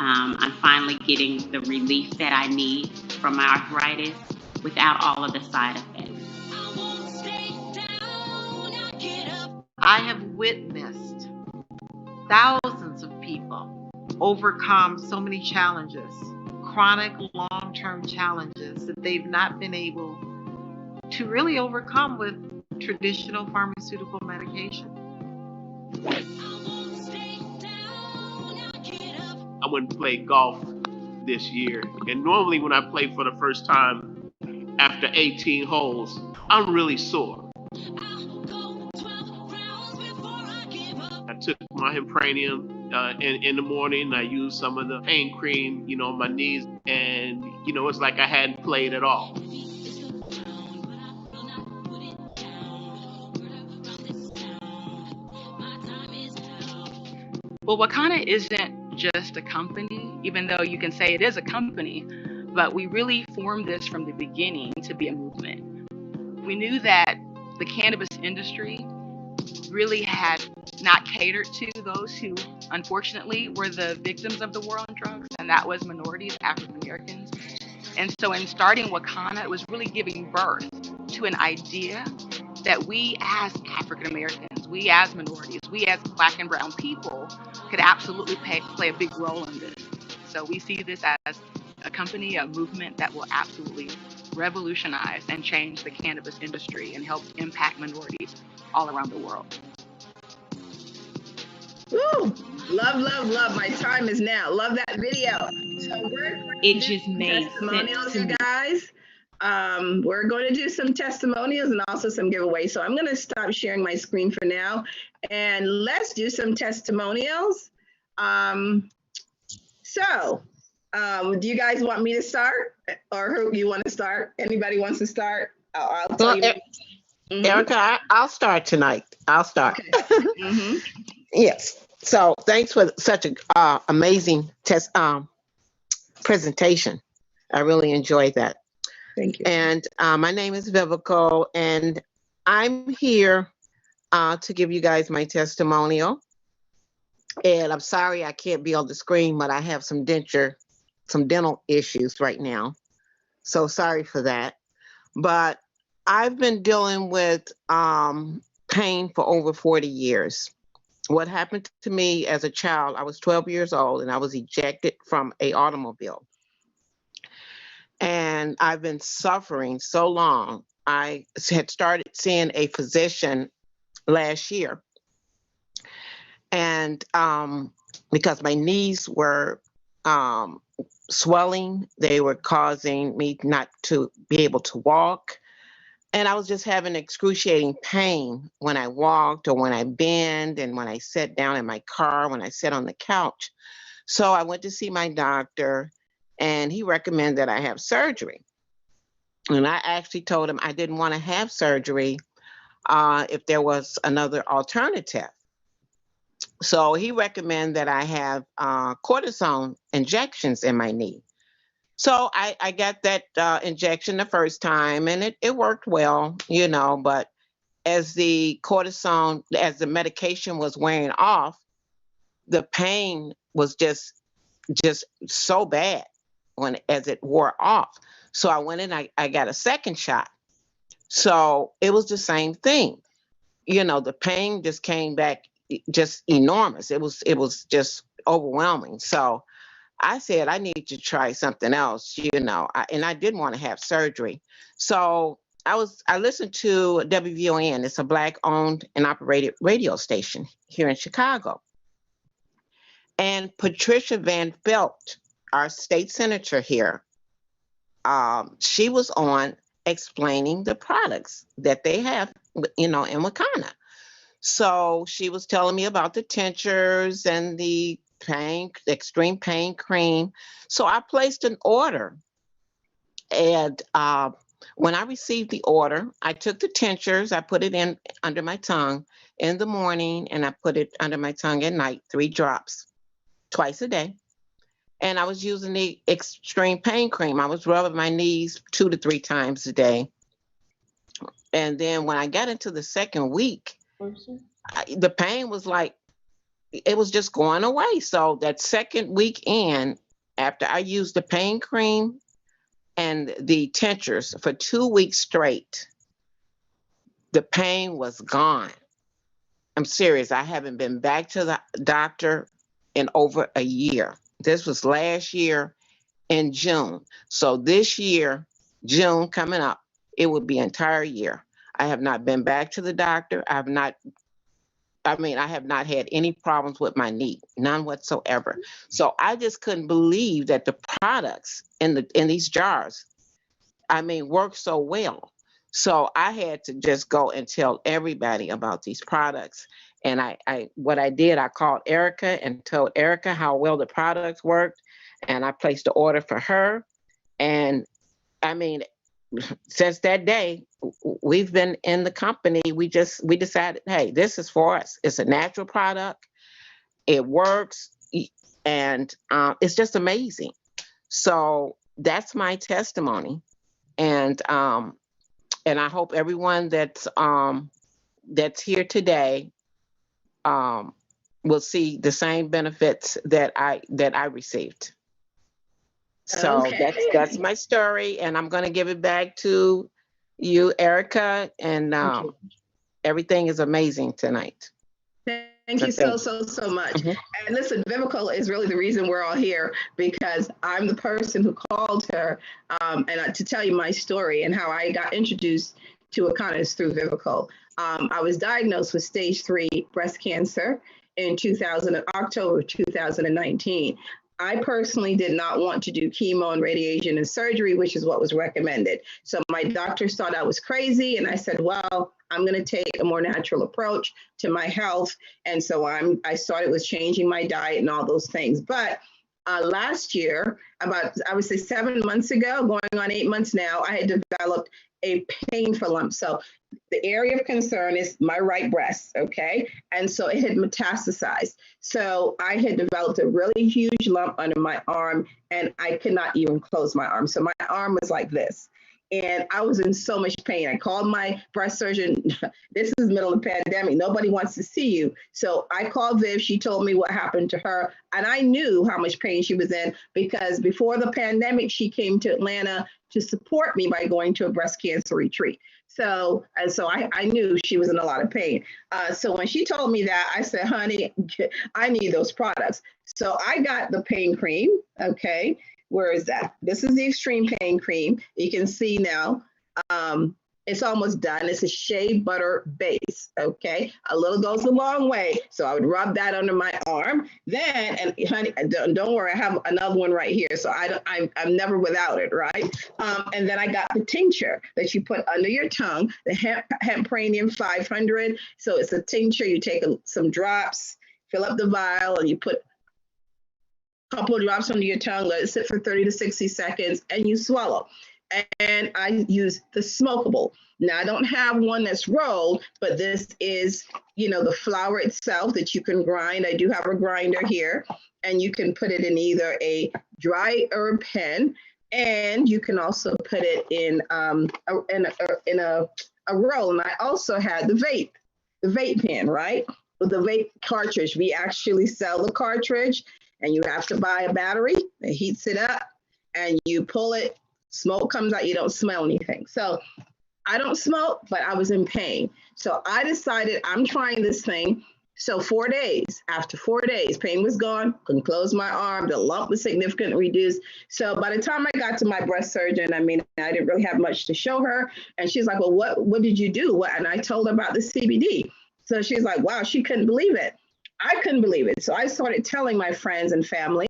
I'm finally getting the relief that I need from my arthritis without all of the side effects. I have witnessed thousands of people overcome so many challenges, chronic long-term challenges that they've not been able to really overcome with traditional pharmaceutical medication. I went and played golf this year, and normally when I play for the first time after 18 holes, I'm really sore. I took my Hempranium in the morning. I used some of the pain cream, on my knees, and it's like I hadn't played at all. Well, Wakanna isn't just a company, even though you can say it is a company, but we really formed this from the beginning to be a movement. We knew that the cannabis industry really had not catered to those who, unfortunately, were the victims of the war on drugs, and that was minorities, African Americans. And so in starting Wakanna, it was really giving birth to an idea that we as African Americans, we as minorities, we as Black and brown people could absolutely play a big role in this. So we see this as a company, a movement that will absolutely revolutionize and change the cannabis industry and help impact minorities all around the world. Woo! Love, love, love. My time is now. Love that video. So it just made testimonials, sense to you me. guys. We're going to do some testimonials and also some giveaways. So I'm going to stop sharing my screen for now, and let's do some testimonials. Do you guys want me to start, or who you want to start? Anybody wants to start? I'll tell you. Erica, I'll start tonight. I'll start. Okay. Yes. So thanks for such an amazing presentation. I really enjoyed that. Thank you. And my name is Vivico, and I'm here to give you guys my testimonial. And I'm sorry I can't be on the screen, but I have some dental issues right now. So sorry for that. But I've been dealing with pain for over 40 years. What happened to me as a child, I was 12 years old and I was ejected from an automobile. And I've been suffering so long. I had started seeing a physician last year. And because my knees were swelling, they were causing me not to be able to walk. And I was just having excruciating pain when I walked or when I bend and when I sat down in my car, when I sat on the couch. So I went to see my doctor and he recommended that I have surgery. And I actually told him I didn't want to have surgery if there was another alternative. So he recommended that I have cortisone injections in my knee. So I got that injection the first time and it worked well, but as the cortisone, as the medication was wearing off, the pain was just so bad as it wore off. So I went in, I got a second shot. So it was the same thing. The pain just came back just enormous. It was just overwhelming. So I said, I need to try something else, and I didn't want to have surgery. So I listened to WVON. It's a Black owned and operated radio station here in Chicago. And Patricia Van Pelt, our state senator here, she was on explaining the products that they have, in Wakanna. So she was telling me about the tinctures and the extreme pain cream. So I placed an order. And when I received the order, I took the tinctures, I put it in under my tongue in the morning, and I put it under my tongue at night, 3 drops, twice a day. And I was using the extreme pain cream. I was rubbing my knees 2 to 3 times a day. And then when I got into the second week, the pain was like, it was just going away. So that second week in, after I used the pain cream and the tinctures for 2 weeks straight, the pain was gone. I'm serious. I haven't been back to the doctor in over a year. This was last year in June. So this year, June coming up, it would be an entire year. I have not been back to the doctor. I have not had any problems with my knee, none whatsoever. So I just couldn't believe that the products in these jars, work so well. So I had to just go and tell everybody about these products. And I called Erica and told Erica how well the products worked. And I placed the order for her. And since that day, we've been in the company. We decided, hey, this is for us. It's a natural product. It works. And it's just amazing. So that's my testimony. And I hope everyone that's here today will see the same benefits that I received. So Okay. that's my story, and I'm going to give it back to you, Erica, and everything is amazing tonight. Thank you so much. And listen, Vivica is really the reason we're all here, because I'm the person who called her and to tell you my story and how I got introduced to Wakanna is through Vivica. I was diagnosed with stage 3 breast cancer in October 2019. I personally did not want to do chemo and radiation and surgery, which is what was recommended. So my doctors thought I was crazy, and I said, well, I'm going to take a more natural approach to my health. And so I started with changing my diet and all those things. But last year, about, I would say 7 months ago, going on 8 months now, I had developed a painful lump. So the area of concern is my right breast, okay? And so it had metastasized. So I had developed a really huge lump under my arm, and I could not even close my arm. So my arm was like this. And I was in so much pain. I called my breast surgeon. This is the middle of the pandemic. Nobody wants to see you. So I called Viv. She told me what happened to her. And I knew how much pain she was in, because before the pandemic, she came to Atlanta to support me by going to a breast cancer retreat. So I knew she was in a lot of pain. So when she told me that, I said, honey, I need those products. So I got the pain cream, okay? Where is that? This is the extreme pain cream. You can see now, it's almost done. It's a shea butter base, okay? A little goes a long way. So I would rub that under my arm. Then, and honey, don't worry, I have another one right here. So I'm never without it, right? And then I got the tincture that you put under your tongue, the Hempranium 500. So it's a tincture. You take some drops, fill up the vial, and you put couple of drops under your tongue, let it sit for 30 to 60 seconds, and you swallow. And I use the smokable. Now, I don't have one that's rolled, but this is, the flour itself that you can grind. I do have a grinder here, and you can put it in either a dry herb pen, and you can also put it in a roll. And I also had the vape pen, right? With the vape cartridge, we actually sell the cartridge. And you have to buy a battery that heats it up, and you pull it, smoke comes out, you don't smell anything. So I don't smoke, but I was in pain. So I decided I'm trying this thing. So 4 days, after 4 days, pain was gone, couldn't close my arm, the lump was significantly reduced. So by the time I got to my breast surgeon, I didn't really have much to show her. And she's like, well, what did you do? And I told her about the CBD. So she's like, wow, she couldn't believe it. I couldn't believe it. So I started telling my friends and family.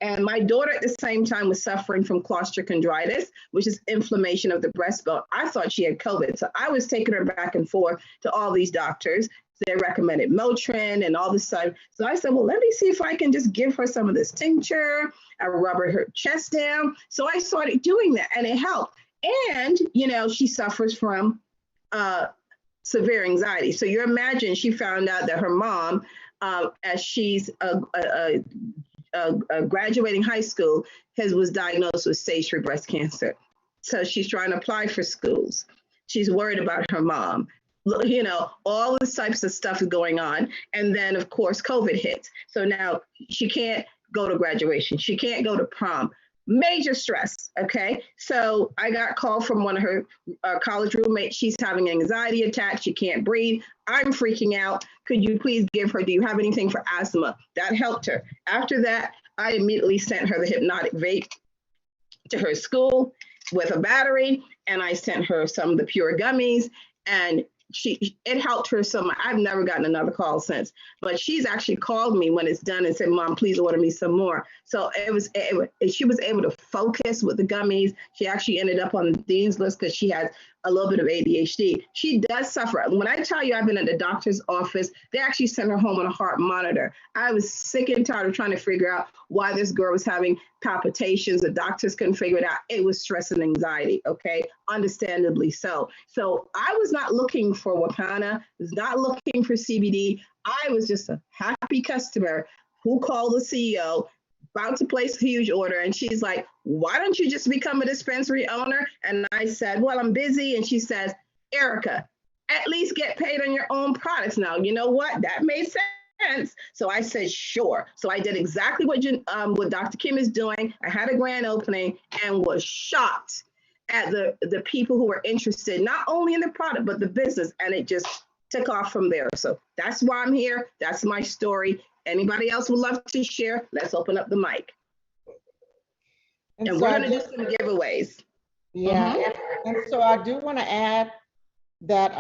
And my daughter at the same time was suffering from costochondritis, which is inflammation of the breastbone. I thought she had COVID. So I was taking her back and forth to all these doctors. They recommended Motrin and all this stuff. So I said, well, let me see if I can just give her some of this tincture. I rub her chest down. So I started doing that, and it helped. And, she suffers from severe anxiety. So you imagine she found out that her mom, as she's graduating high school, was diagnosed with stage 3 breast cancer. So she's trying to apply for schools. She's worried about her mom. All this types of stuff is going on. And then, of course, COVID hits. So now she can't go to graduation. She can't go to prom. Major stress, okay? So I got a call from one of her college roommates. She's having an anxiety attack. She can't breathe. I'm freaking out. Could you please give her, do you have anything for asthma? That helped her. After that, I immediately sent her the hypnotic vape to her school with a battery, and I sent her some of the pure gummies, and it helped her so much. I've never gotten another call since, but she's actually called me when it's done and said, Mom, please order me some more. So she was able to focus with the gummies. She actually ended up on the dean's list because she has a little bit of ADHD. She does suffer. When I tell you I've been at the doctor's office, they actually sent her home on a heart monitor. I was sick and tired of trying to figure out why this girl was having palpitations. The doctors couldn't figure it out. It was stress and anxiety, okay? Understandably so. So I was not looking for Wakanna, was not looking for CBD. I was just a happy customer who called the CEO, about to place a huge order, and she's like, why don't you just become a dispensary owner? And I said, well, I'm busy. And she says, Erica, at least get paid on your own products. Now, you know what? That made sense. So I said, sure. So I did exactly what Dr. Kim is doing. I had a grand opening and was shocked at the people who are interested, not only in the product, but the business, and it just took off from there. So that's why I'm here. That's my story. Anybody else would love to share? Let's open up the mic. And so we're going to do some giveaways. Yeah, and so I do want to add that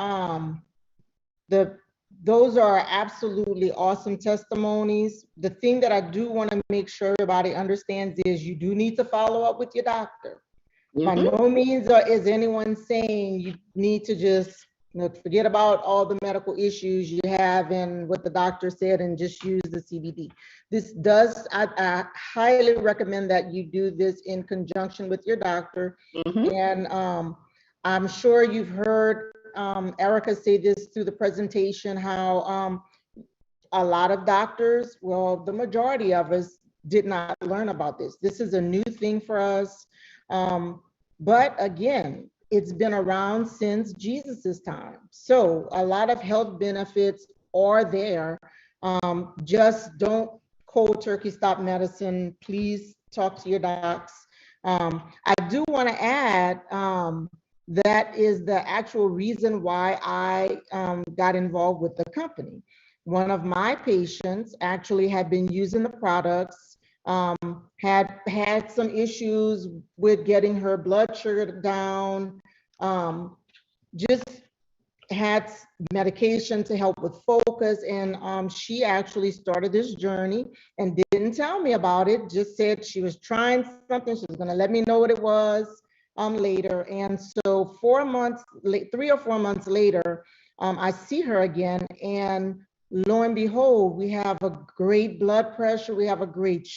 those are absolutely awesome testimonies. The thing that I do want to make sure everybody understands is you do need to follow up with your doctor. By no means is anyone saying you need to just forget about all the medical issues you have and what the doctor said and just use the CBD. This does, I highly recommend that you do this in conjunction with your doctor. And I'm sure you've heard Erica say this through the presentation, how a lot of doctors, well, the majority of us did not learn about this. This is a new thing for us. But again, it's been around since Jesus's time. So a lot of health benefits are there. Just don't cold turkey stop medicine. Please talk to your docs. I do want to add that is the actual reason why I got involved with the company. One of my patients actually had been using the products, had some issues with getting her blood sugar down, just had medication to help with focus, and she actually started this journey and didn't tell me about it, just said she was trying something, she was going to let me know what it was later. And so 3 or 4 months later, I see her again, and lo and behold, we have a great blood pressure, we have a great,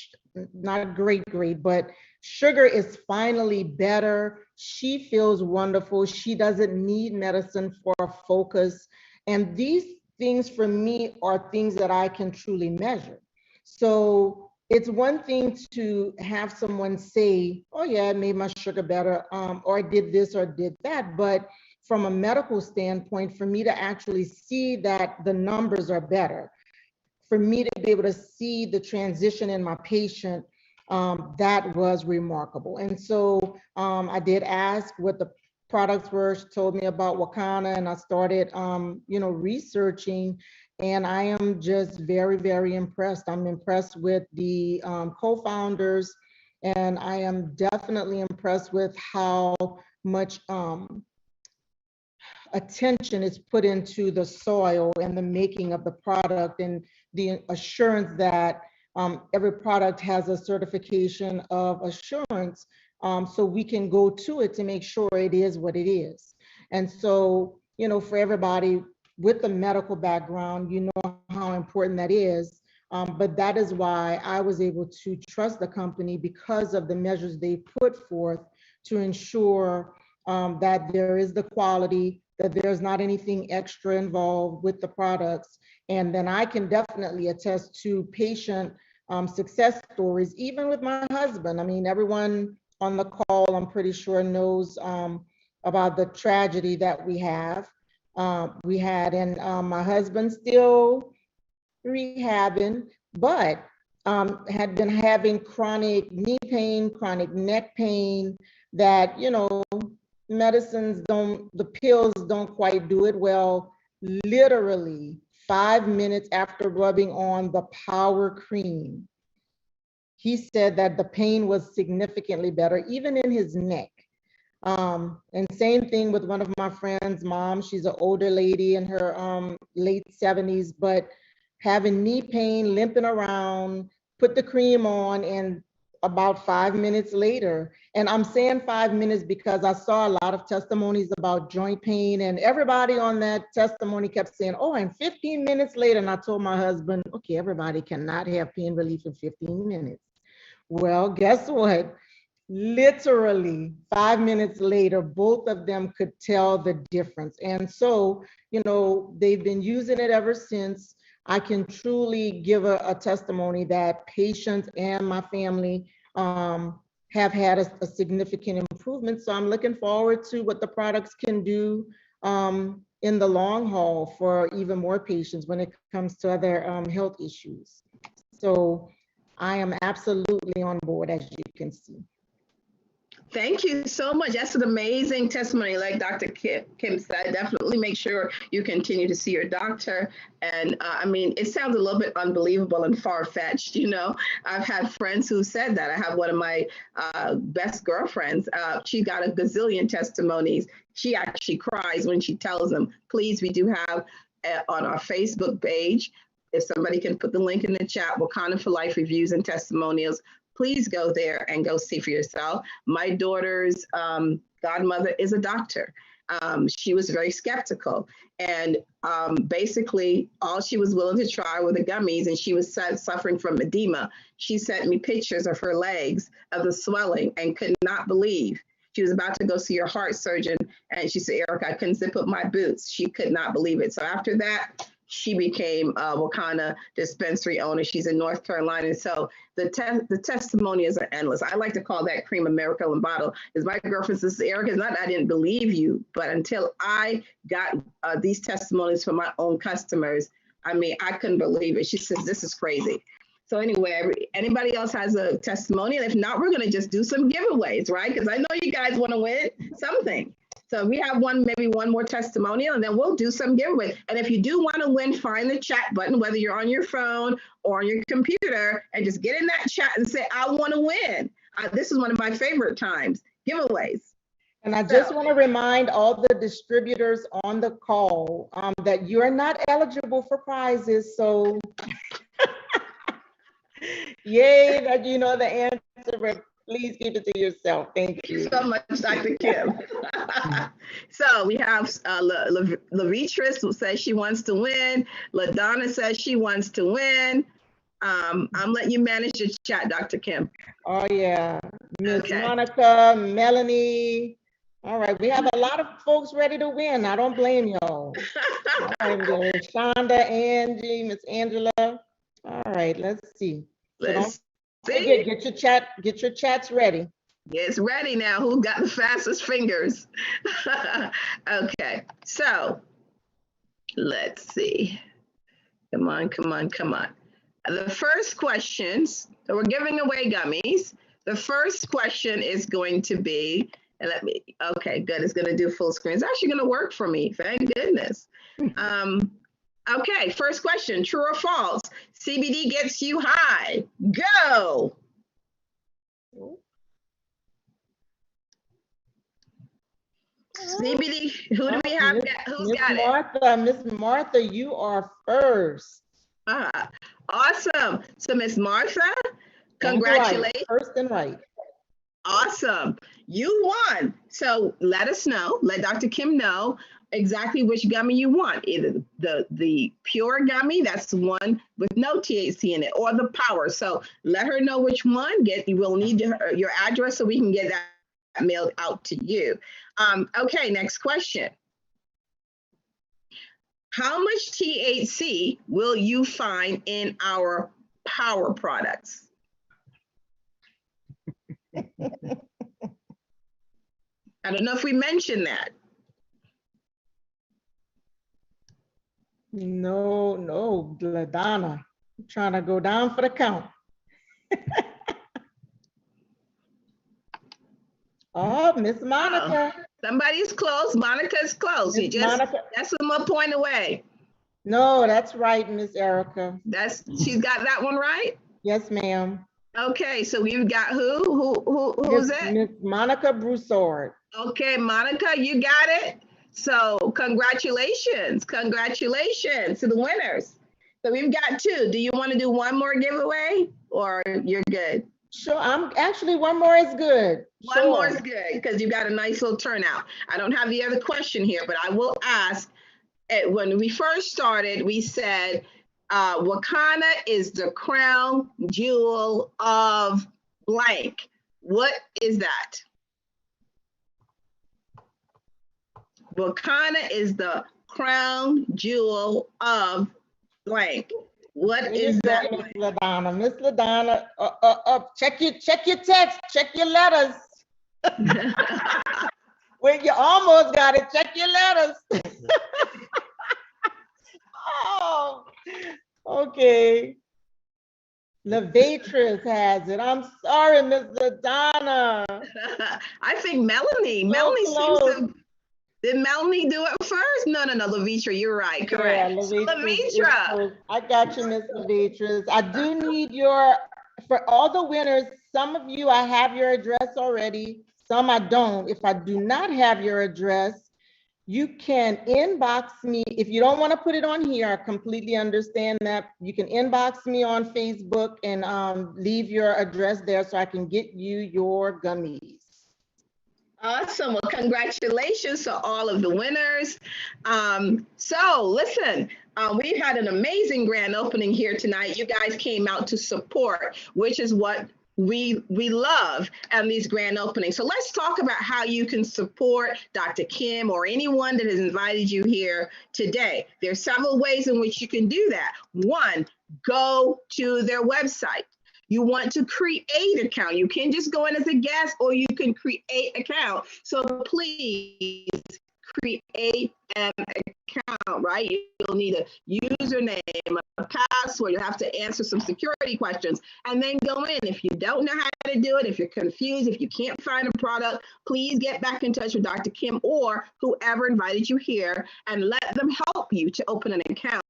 not great, but sugar is finally better. She feels wonderful. She doesn't need medicine for focus. And these things for me are things that I can truly measure. So it's one thing to have someone say, oh yeah, it made my sugar better, or I did this or did that. But from a medical standpoint, for me to actually see that the numbers are better, for me to be able to see the transition in my patient, that was remarkable. And so I did ask what the products were. She told me about Wakanna, and I started, researching, and I am just very, very impressed. I'm impressed with the co-founders, and I am definitely impressed with how much attention is put into the soil and the making of the product, and the assurance that every product has a certification of assurance, so we can go to it to make sure it is what it is. And so, for everybody with the medical background, you know how important that is. But that is why I was able to trust the company, because of the measures they put forth to ensure that there is the quality, that there's not anything extra involved with the products. And then I can definitely attest to patient success stories, even with my husband. I mean, everyone on the call, I'm pretty sure, knows about the tragedy that we had, and my husband still rehabbing, but had been having chronic knee pain, chronic neck pain, that, medicines the pills don't quite do it. Well, literally 5 minutes after rubbing on the power cream, he said that the pain was significantly better, even in his neck. And same thing with one of my friends' mom. She's an older lady in her late 70s, but having knee pain, limping around, put the cream on, and about 5 minutes later, and I'm saying 5 minutes because I saw a lot of testimonies about joint pain, and everybody on that testimony kept saying, oh, and 15 minutes later, and I told my husband, okay, everybody cannot have pain relief in 15 minutes. Well, guess what? Literally 5 minutes later, both of them could tell the difference. And so, they've been using it ever since. I can truly give a testimony that patients and my family have had a significant improvement. So I'm looking forward to what the products can do in the long haul for even more patients when it comes to other health issues. So I am absolutely on board, as you can see. Thank you so much. That's an amazing testimony. Like Dr. Kim said, definitely make sure you continue to see your doctor. And I mean, it sounds a little bit unbelievable and far-fetched. I've had friends who said that. I have one of my best girlfriends. She got a gazillion testimonies. She actually cries when she tells them. Please, we do have on our Facebook page, if somebody can put the link in the chat, Wakanna for Life Reviews and Testimonials. Please go there and go see for yourself. My daughter's godmother is a doctor. She was very skeptical. And basically, all she was willing to try were the gummies, and she was suffering from edema. She sent me pictures of her legs, of the swelling, and could not believe. She was about to go see her heart surgeon, and she said, Erica, I couldn't zip up my boots. She could not believe it. So after that, she became a Wakanna dispensary owner. She's in North Carolina. So the testimonies are endless. I like to call that cream of miracle in bottle. Is my girlfriend says, Erica, it's not that I didn't believe you, but until I got these testimonies from my own customers, I mean, I couldn't believe it. She says, this is crazy. So anyway, anybody else has a testimonial? If not, we're going to just do some giveaways, right? Because I know you guys want to win something. So we have maybe one more testimonial, and then we'll do some giveaways. And if you do want to win, find the chat button, whether you're on your phone or on your computer, and just get in that chat and say, I want to win. This is one of my favorite times, giveaways. And I just want to remind all the distributors on the call that you're not eligible for prizes. So yay that you know the answer, but please keep it to yourself. Thank you. So much, Dr. Kim. So we have Lavitris who says she wants to win. LaDonna says she wants to win. I'm letting you manage the chat, Dr. Kim. Oh, yeah. Miss Monica, Melanie. All right, we have a lot of folks ready to win. I don't blame y'all. All right, Shonda, Angie, Miss Angela. All right, let's see. Let's see. Get your chats ready. It's ready now. Who got the fastest fingers? Okay, so let's see. Come on. The first questions, so we're giving away gummies. The first question is going to be, okay, good. It's going to do full screen. It's actually going to work for me. Thank goodness. Okay, first question, true or false? CBD gets you high. Go. CBD, who do we have? Who's got it? Miss Martha, you are first. Awesome. So Miss Martha, congratulations. Right. First and right. Awesome. You won. So let us know, let Dr. Kim know exactly which gummy you want. Either the pure gummy, that's the one with no THC in it, or the power. So let her know which one. We'll need your address so we can get that mailed out to you. Okay, next question. How much THC will you find in our power products? I don't know if we mentioned that. No, LaDonna. I'm trying to go down for the count. Oh, Miss Monica. Somebody's close. Monica's close. That's one more point away. No, that's right, Miss Erica. She's got that one right? Yes, ma'am. Okay, so we've got who's it? Miss Monica Broussard. Okay, Monica, you got it. So congratulations to the winners. So we've got two. Do you want to do one more giveaway or you're good? Sure, one more is good. One more is good because you got a nice little turnout. I don't have the other question here, but I will ask. When we first started, we said Wakanna is the crown jewel of blank. What is that? Wakanna is the crown jewel of blank. What is that? Miss LaDonna, check your text, check your letters. When you almost got it, check your letters. Oh, okay. Levatris has it. I'm sorry, Mr. Donna. I think Melanie seems to. Did Melanie do it first? No, Levitra, you're right. Correct. Yeah, So Levitra. I got you, Miss Levatris. I do need for all the winners, some of you, I have your address already. Some I don't. If I do not have your address, you can inbox me. If you don't want to put it on here, I completely understand that. You can inbox me on Facebook and leave your address there so I can get you your gummies. Awesome. Well, congratulations to all of the winners. So listen, we've had an amazing grand opening here tonight. You guys came out to support, which is what we love and these grand openings. So let's talk about how you can support Dr. Kim or anyone that has invited you here today. There's several ways in which you can do that. One, go to their website. You want to create an account. You can just go in as a guest or you can create an account. So please create an account, right? You'll need a username, a password. You'll have to answer some security questions and then go in. If you don't know how to do it, if you're confused, if you can't find a product, please get back in touch with Dr. Kim or whoever invited you here and let them help you to open an account.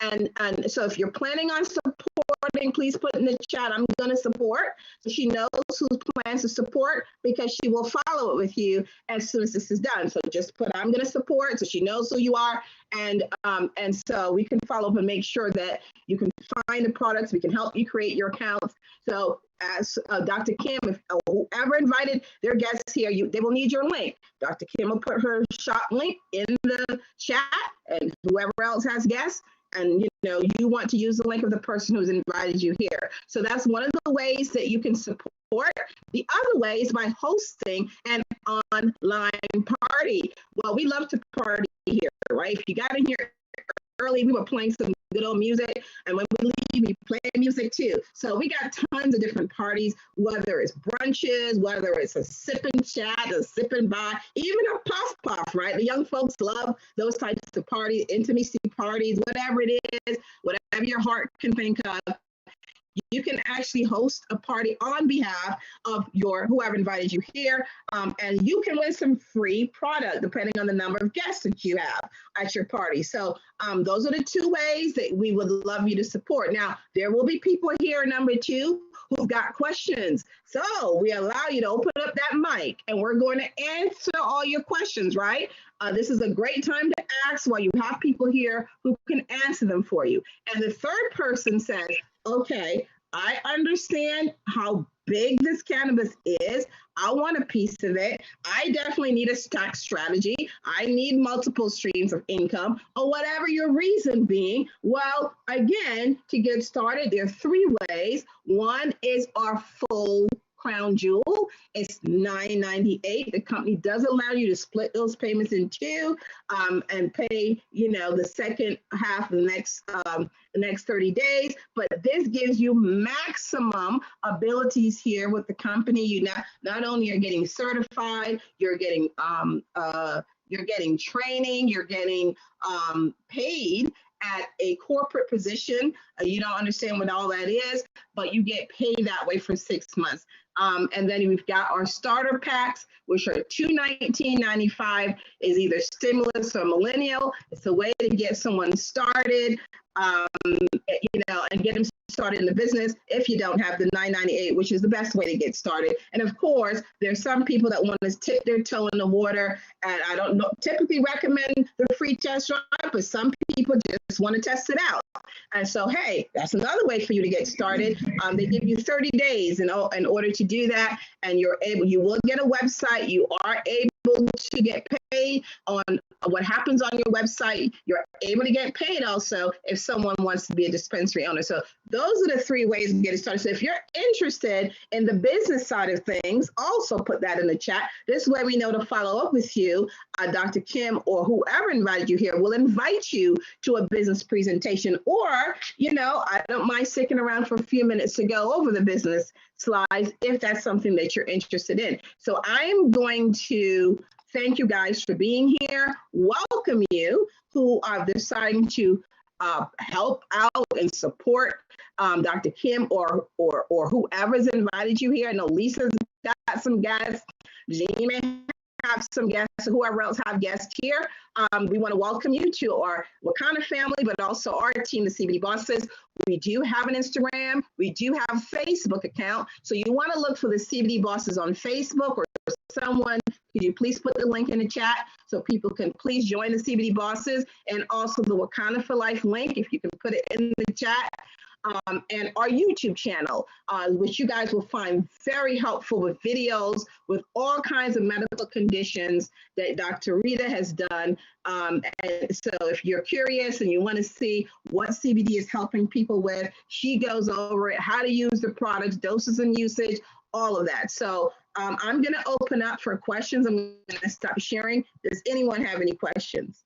And so if you're planning on supporting, please put in the chat, I'm going to support. So she knows who plans to support because she will follow it with you as soon as this is done. So just put, I'm going to support, so she knows who you are. And so we can follow up and make sure that you can find the products. We can help you create your accounts. So as Dr. Kim, if whoever invited their guests here, they will need your link. Dr. Kim will put her shop link in the chat, and whoever else has guests, and you want to use the link of the person who's invited you here. So that's one of the ways that you can support. The other way is by hosting an online party. Well, we love to party here, right? If you got in here early, we were playing some good old music, and when we leave, we play music too. So we got tons of different parties, whether it's brunches, whether it's a sip and chat, a sip and buy, even a puff, right? The young folks love those types of parties, intimacy parties, whatever it is, whatever your heart can think of. You can actually host a party on behalf of whoever invited you here, and you can win some free product depending on the number of guests that you have at your party. So those are the two ways that we would love you to support. Now, there will be people here, number two, who've got questions. So we allow you to open up that mic, and we're going to answer all your questions, right? This is a great time to ask while you have people here who can answer them for you. And the third person says, okay, I understand how big this cannabis is. I want a piece of it. I definitely need a tax strategy. I need multiple streams of income, or whatever your reason being. Well, again, to get started, there are three ways. One is our full crown jewel. It's $9.98. The company does allow you to split those payments in two and pay, the second half of the next 30 days. But this gives you maximum abilities here with the company. You not only are getting certified, you're getting training, you're getting paid at a corporate position. You don't understand what all that is, but you get paid that way for 6 months. And then we've got our starter packs, which are $219.95, is either stimulus or millennial. It's a way to get someone started, and get them started in the business if you don't have the $9.98, which is the best way to get started. And of course, there's some people that want to tip their toe in the water, and I don't typically recommend the free test drive, but some people just want to test it out. And so, hey, that's another way for you to get started. They give you 30 days in order to do that, and you will get a website. You are able to get paid on what happens on your website. You're able to get paid also if someone wants to be a dispensary owner. So those are the three ways of getting started. So if you're interested in the business side of things, also put that in the chat. This way we know to follow up with you. Dr. Kim or whoever invited you here will invite you to a business presentation, or, I don't mind sticking around for a few minutes to go over the business slides if that's something that you're interested in. So I'm going to thank you guys for being here. Welcome you who are deciding to help out and support Dr. Kim or whoever's invited you here. I know Lisa's got some guests. Jeannie may have some guests, whoever else have guests here. We want to welcome you to our Wakanna family, but also our team, the CBD Bosses. We do have an Instagram. We do have a Facebook account. So you want to look for the CBD Bosses on Facebook, or someone, could you please put the link in the chat so people can please join the CBD Bosses, and also the Wakanna for Life link, if you can put it in the chat. And our YouTube channel, which you guys will find very helpful with videos with all kinds of medical conditions that Dr. Rita has done. And so if you're curious and you want to see what CBD is helping people with, she goes over it, how to use the products, doses and usage, all of that. So I'm going to open up for questions. I'm going to stop sharing. Does anyone have any questions?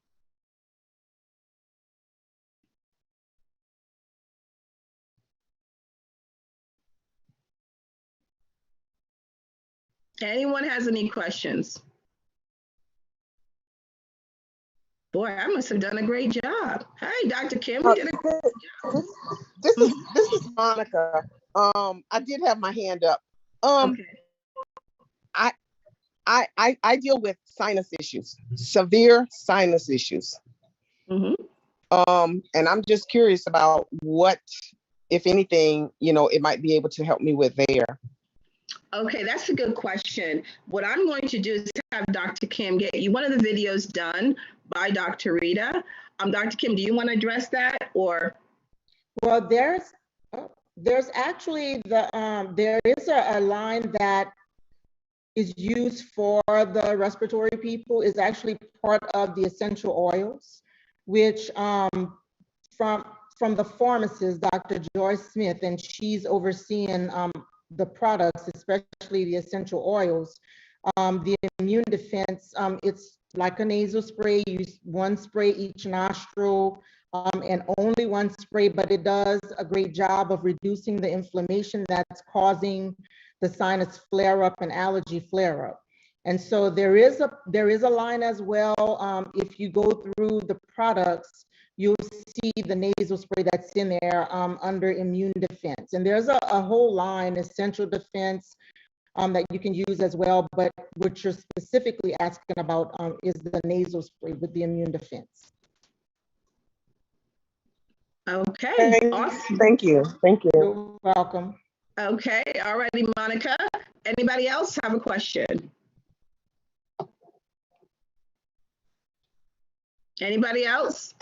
Anyone has any questions? Boy, I must have done a great job. Hi, Dr. Kim. We did a great job. This is Monica. I did have my hand up. Okay. I deal with sinus issues, severe sinus issues. Mm-hmm. And I'm just curious about what, if anything, it might be able to help me with there. Okay, that's a good question. What I'm going to do is have Dr. Kim get you one of the videos done by Dr. Rita. Dr. Kim, do you want to address that, or? Well, there's actually there is a line that is used for the respiratory people, is actually part of the essential oils, which from the pharmacist, Dr. Joyce Smith, and she's overseeing the products, especially the essential oils. The immune defense, it's like a nasal spray. You use one spray each nostril, and only one spray, but it does a great job of reducing the inflammation that's causing the sinus flare-up and allergy flare-up. And so there is a line as well. If you go through the products, you'll see the nasal spray that's in there under immune defense. And there's a whole line, essential defense, that you can use as well. But what you're specifically asking about is the nasal spray with the immune defense. Okay, awesome. Thank you. You're welcome. Okay, all righty, Monica. Anybody else have a question? Anybody else?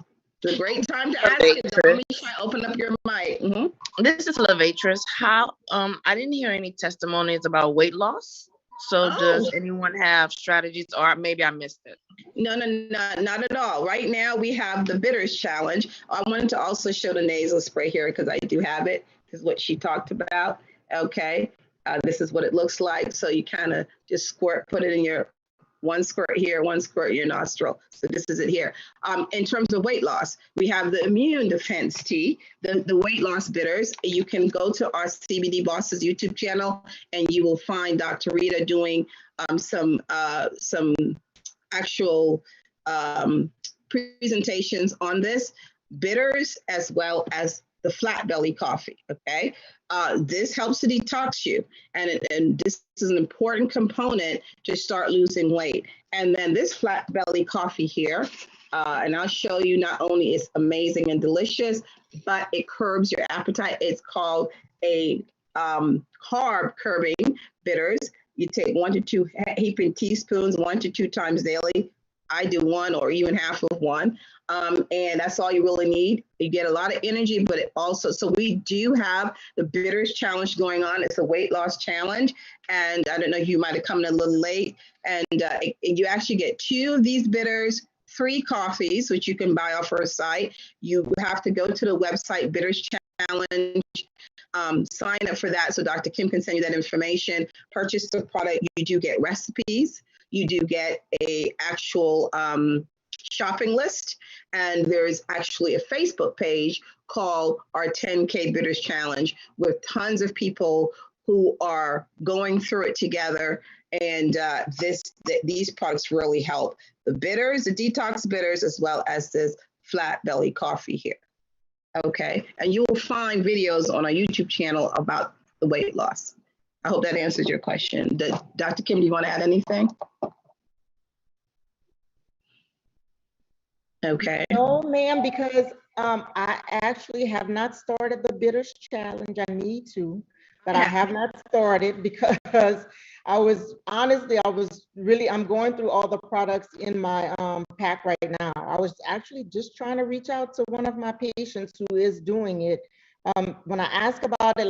It's a great time to ask it. Let me try to open up your mic. Mm-hmm. This is Lavatris. How I didn't hear any testimonies about weight loss. So does anyone have strategies, or maybe I missed it? No, not at all. Right now we have the bitters challenge. I wanted to also show the nasal spray here because I do have it. This is what she talked about. Okay, this is what it looks like. So you kind of just put it in your one squirt here, one squirt in your nostril. So this is it here. In terms of weight loss, we have the immune defense tea, the weight loss bitters. You can go to our CBD Bosses YouTube channel and you will find Dr. Rita doing some actual presentations on this, bitters as well as the flat belly coffee, okay? This helps to detox you, and this is an important component to start losing weight. And then this flat belly coffee here, and I'll show you, not only is amazing and delicious, but it curbs your appetite. It's called a carb curbing bitters. You take 1 to 2 heaping teaspoons, 1 to 2 times daily. I do 1 or even half of 1. And that's all you really need. You get a lot of energy, but it also, so we do have the bitters challenge going on. It's a weight loss challenge. And I don't know, you might have come in a little late. And you actually get 2 of these bitters, 3 coffees, which you can buy off our site. You have to go to the website, Bitters Challenge. Sign up for that so Dr. Kim can send you that information. Purchase the product. You do get recipes. You do get a actual shopping list, and there's actually a Facebook page called our 10K Bitters Challenge with tons of people who are going through it together. And these products really help. The bitters, the detox bitters, as well as this flat belly coffee here. Okay, and you will find videos on our YouTube channel about the weight loss. I hope that answers your question. Dr. Kim, do you want to add anything? Okay. No, ma'am, because I actually have not started the Bitters Challenge. I need to, but I have not started because I was I'm going through all the products in my pack right now. I was actually just trying to reach out to one of my patients who is doing it. When I asked about it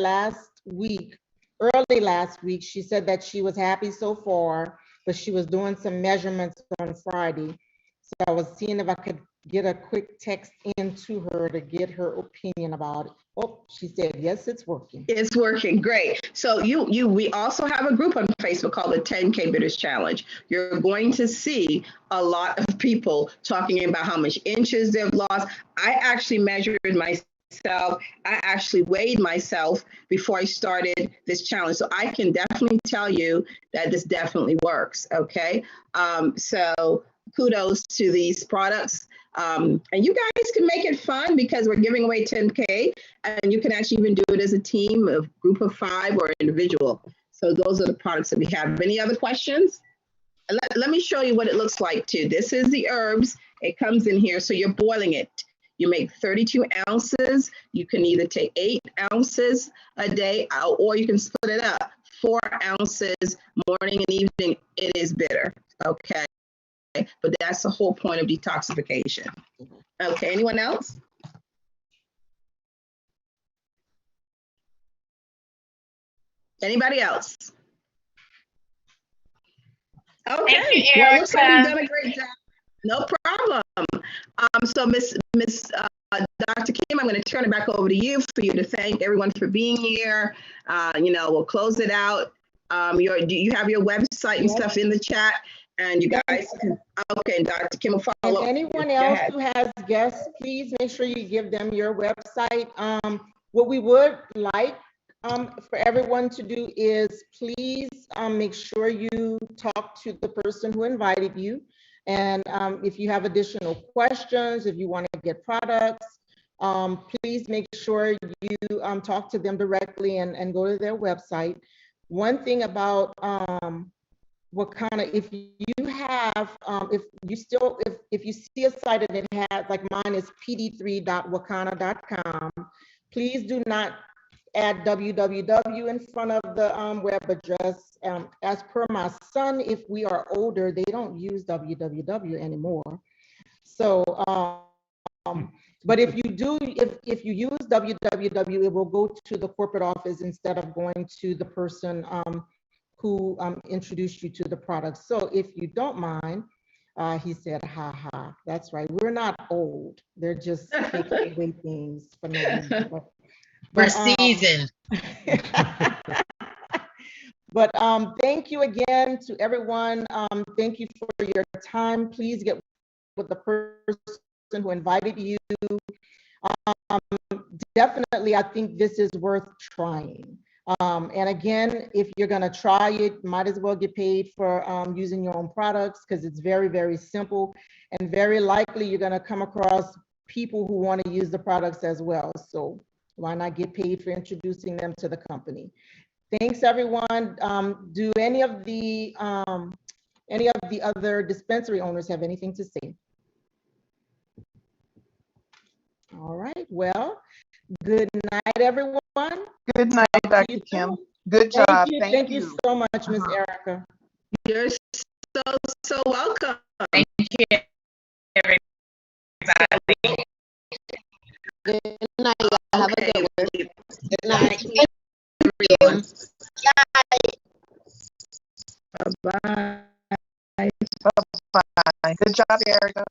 early last week, she said that she was happy so far, but she was doing some measurements on Friday. So I was seeing if I could get a quick text into her to get her opinion about it. Oh, she said, yes, it's working. It's working, great. So we also have a group on Facebook called the 10K Bitters Challenge. You're going to see a lot of people talking about how much inches they've lost. I actually measured myself. I actually weighed myself before I started this challenge. So I can definitely tell you that this definitely works, okay? So kudos to these products. And you guys can make it fun because we're giving away 10K, and you can actually even do it as a team, a group of 5 or individual. So those are the products that we have. Any other questions? Let me show you what it looks like too. This is the herbs. It comes in here. So you're boiling it. You make 32 ounces. You can either take 8 ounces a day, or you can split it up. 4 ounces morning and evening. It is bitter. Okay. But that's the whole point of detoxification. Okay, anyone else? Anybody else? Okay, well, it looks like you've done a great job. No problem. So Miss Dr. Kim, I'm going to turn it back over to you for you to thank everyone for being here. We'll close it out. Do you have your website and stuff in the chat? And you guys can, okay, Dr. Kim will follow up. Anyone else who has guests, please make sure you give them your website. What we would like for everyone to do is please make sure you talk to the person who invited you. And if you have additional questions, if you want to get products, please make sure you talk to them directly and go to their website. One thing about Wakanna, if you have, if you see a site and it has, like mine is pd3.wakanna.com, please do not add www in front of the web address. As per my son, if we are older, they don't use www anymore. So, but if you do, if you use www, it will go to the corporate office instead of going to the person who introduced you to the product. So if you don't mind, he said, ha ha, that's right. We're not old. They're just taking away things for no reason. We're seasoned. But thank you again to everyone. Thank you for your time. Please get with the person who invited you. Definitely, I think this is worth trying. And again, if you're gonna try it, might as well get paid for using your own products, because it's very, very simple, and very likely you're gonna come across people who want to use the products as well. So why not get paid for introducing them to the company? Thanks, everyone. Do any of the other dispensary owners have anything to say? All right, well, good night, everyone. Good night, Dr. Kim. Good job. Thank you so much, Miss Erica. You're so welcome. Thank you, everybody. Good night. Have a good one. Good night. Everyone. Bye-bye. Bye-bye. Good job, Erica.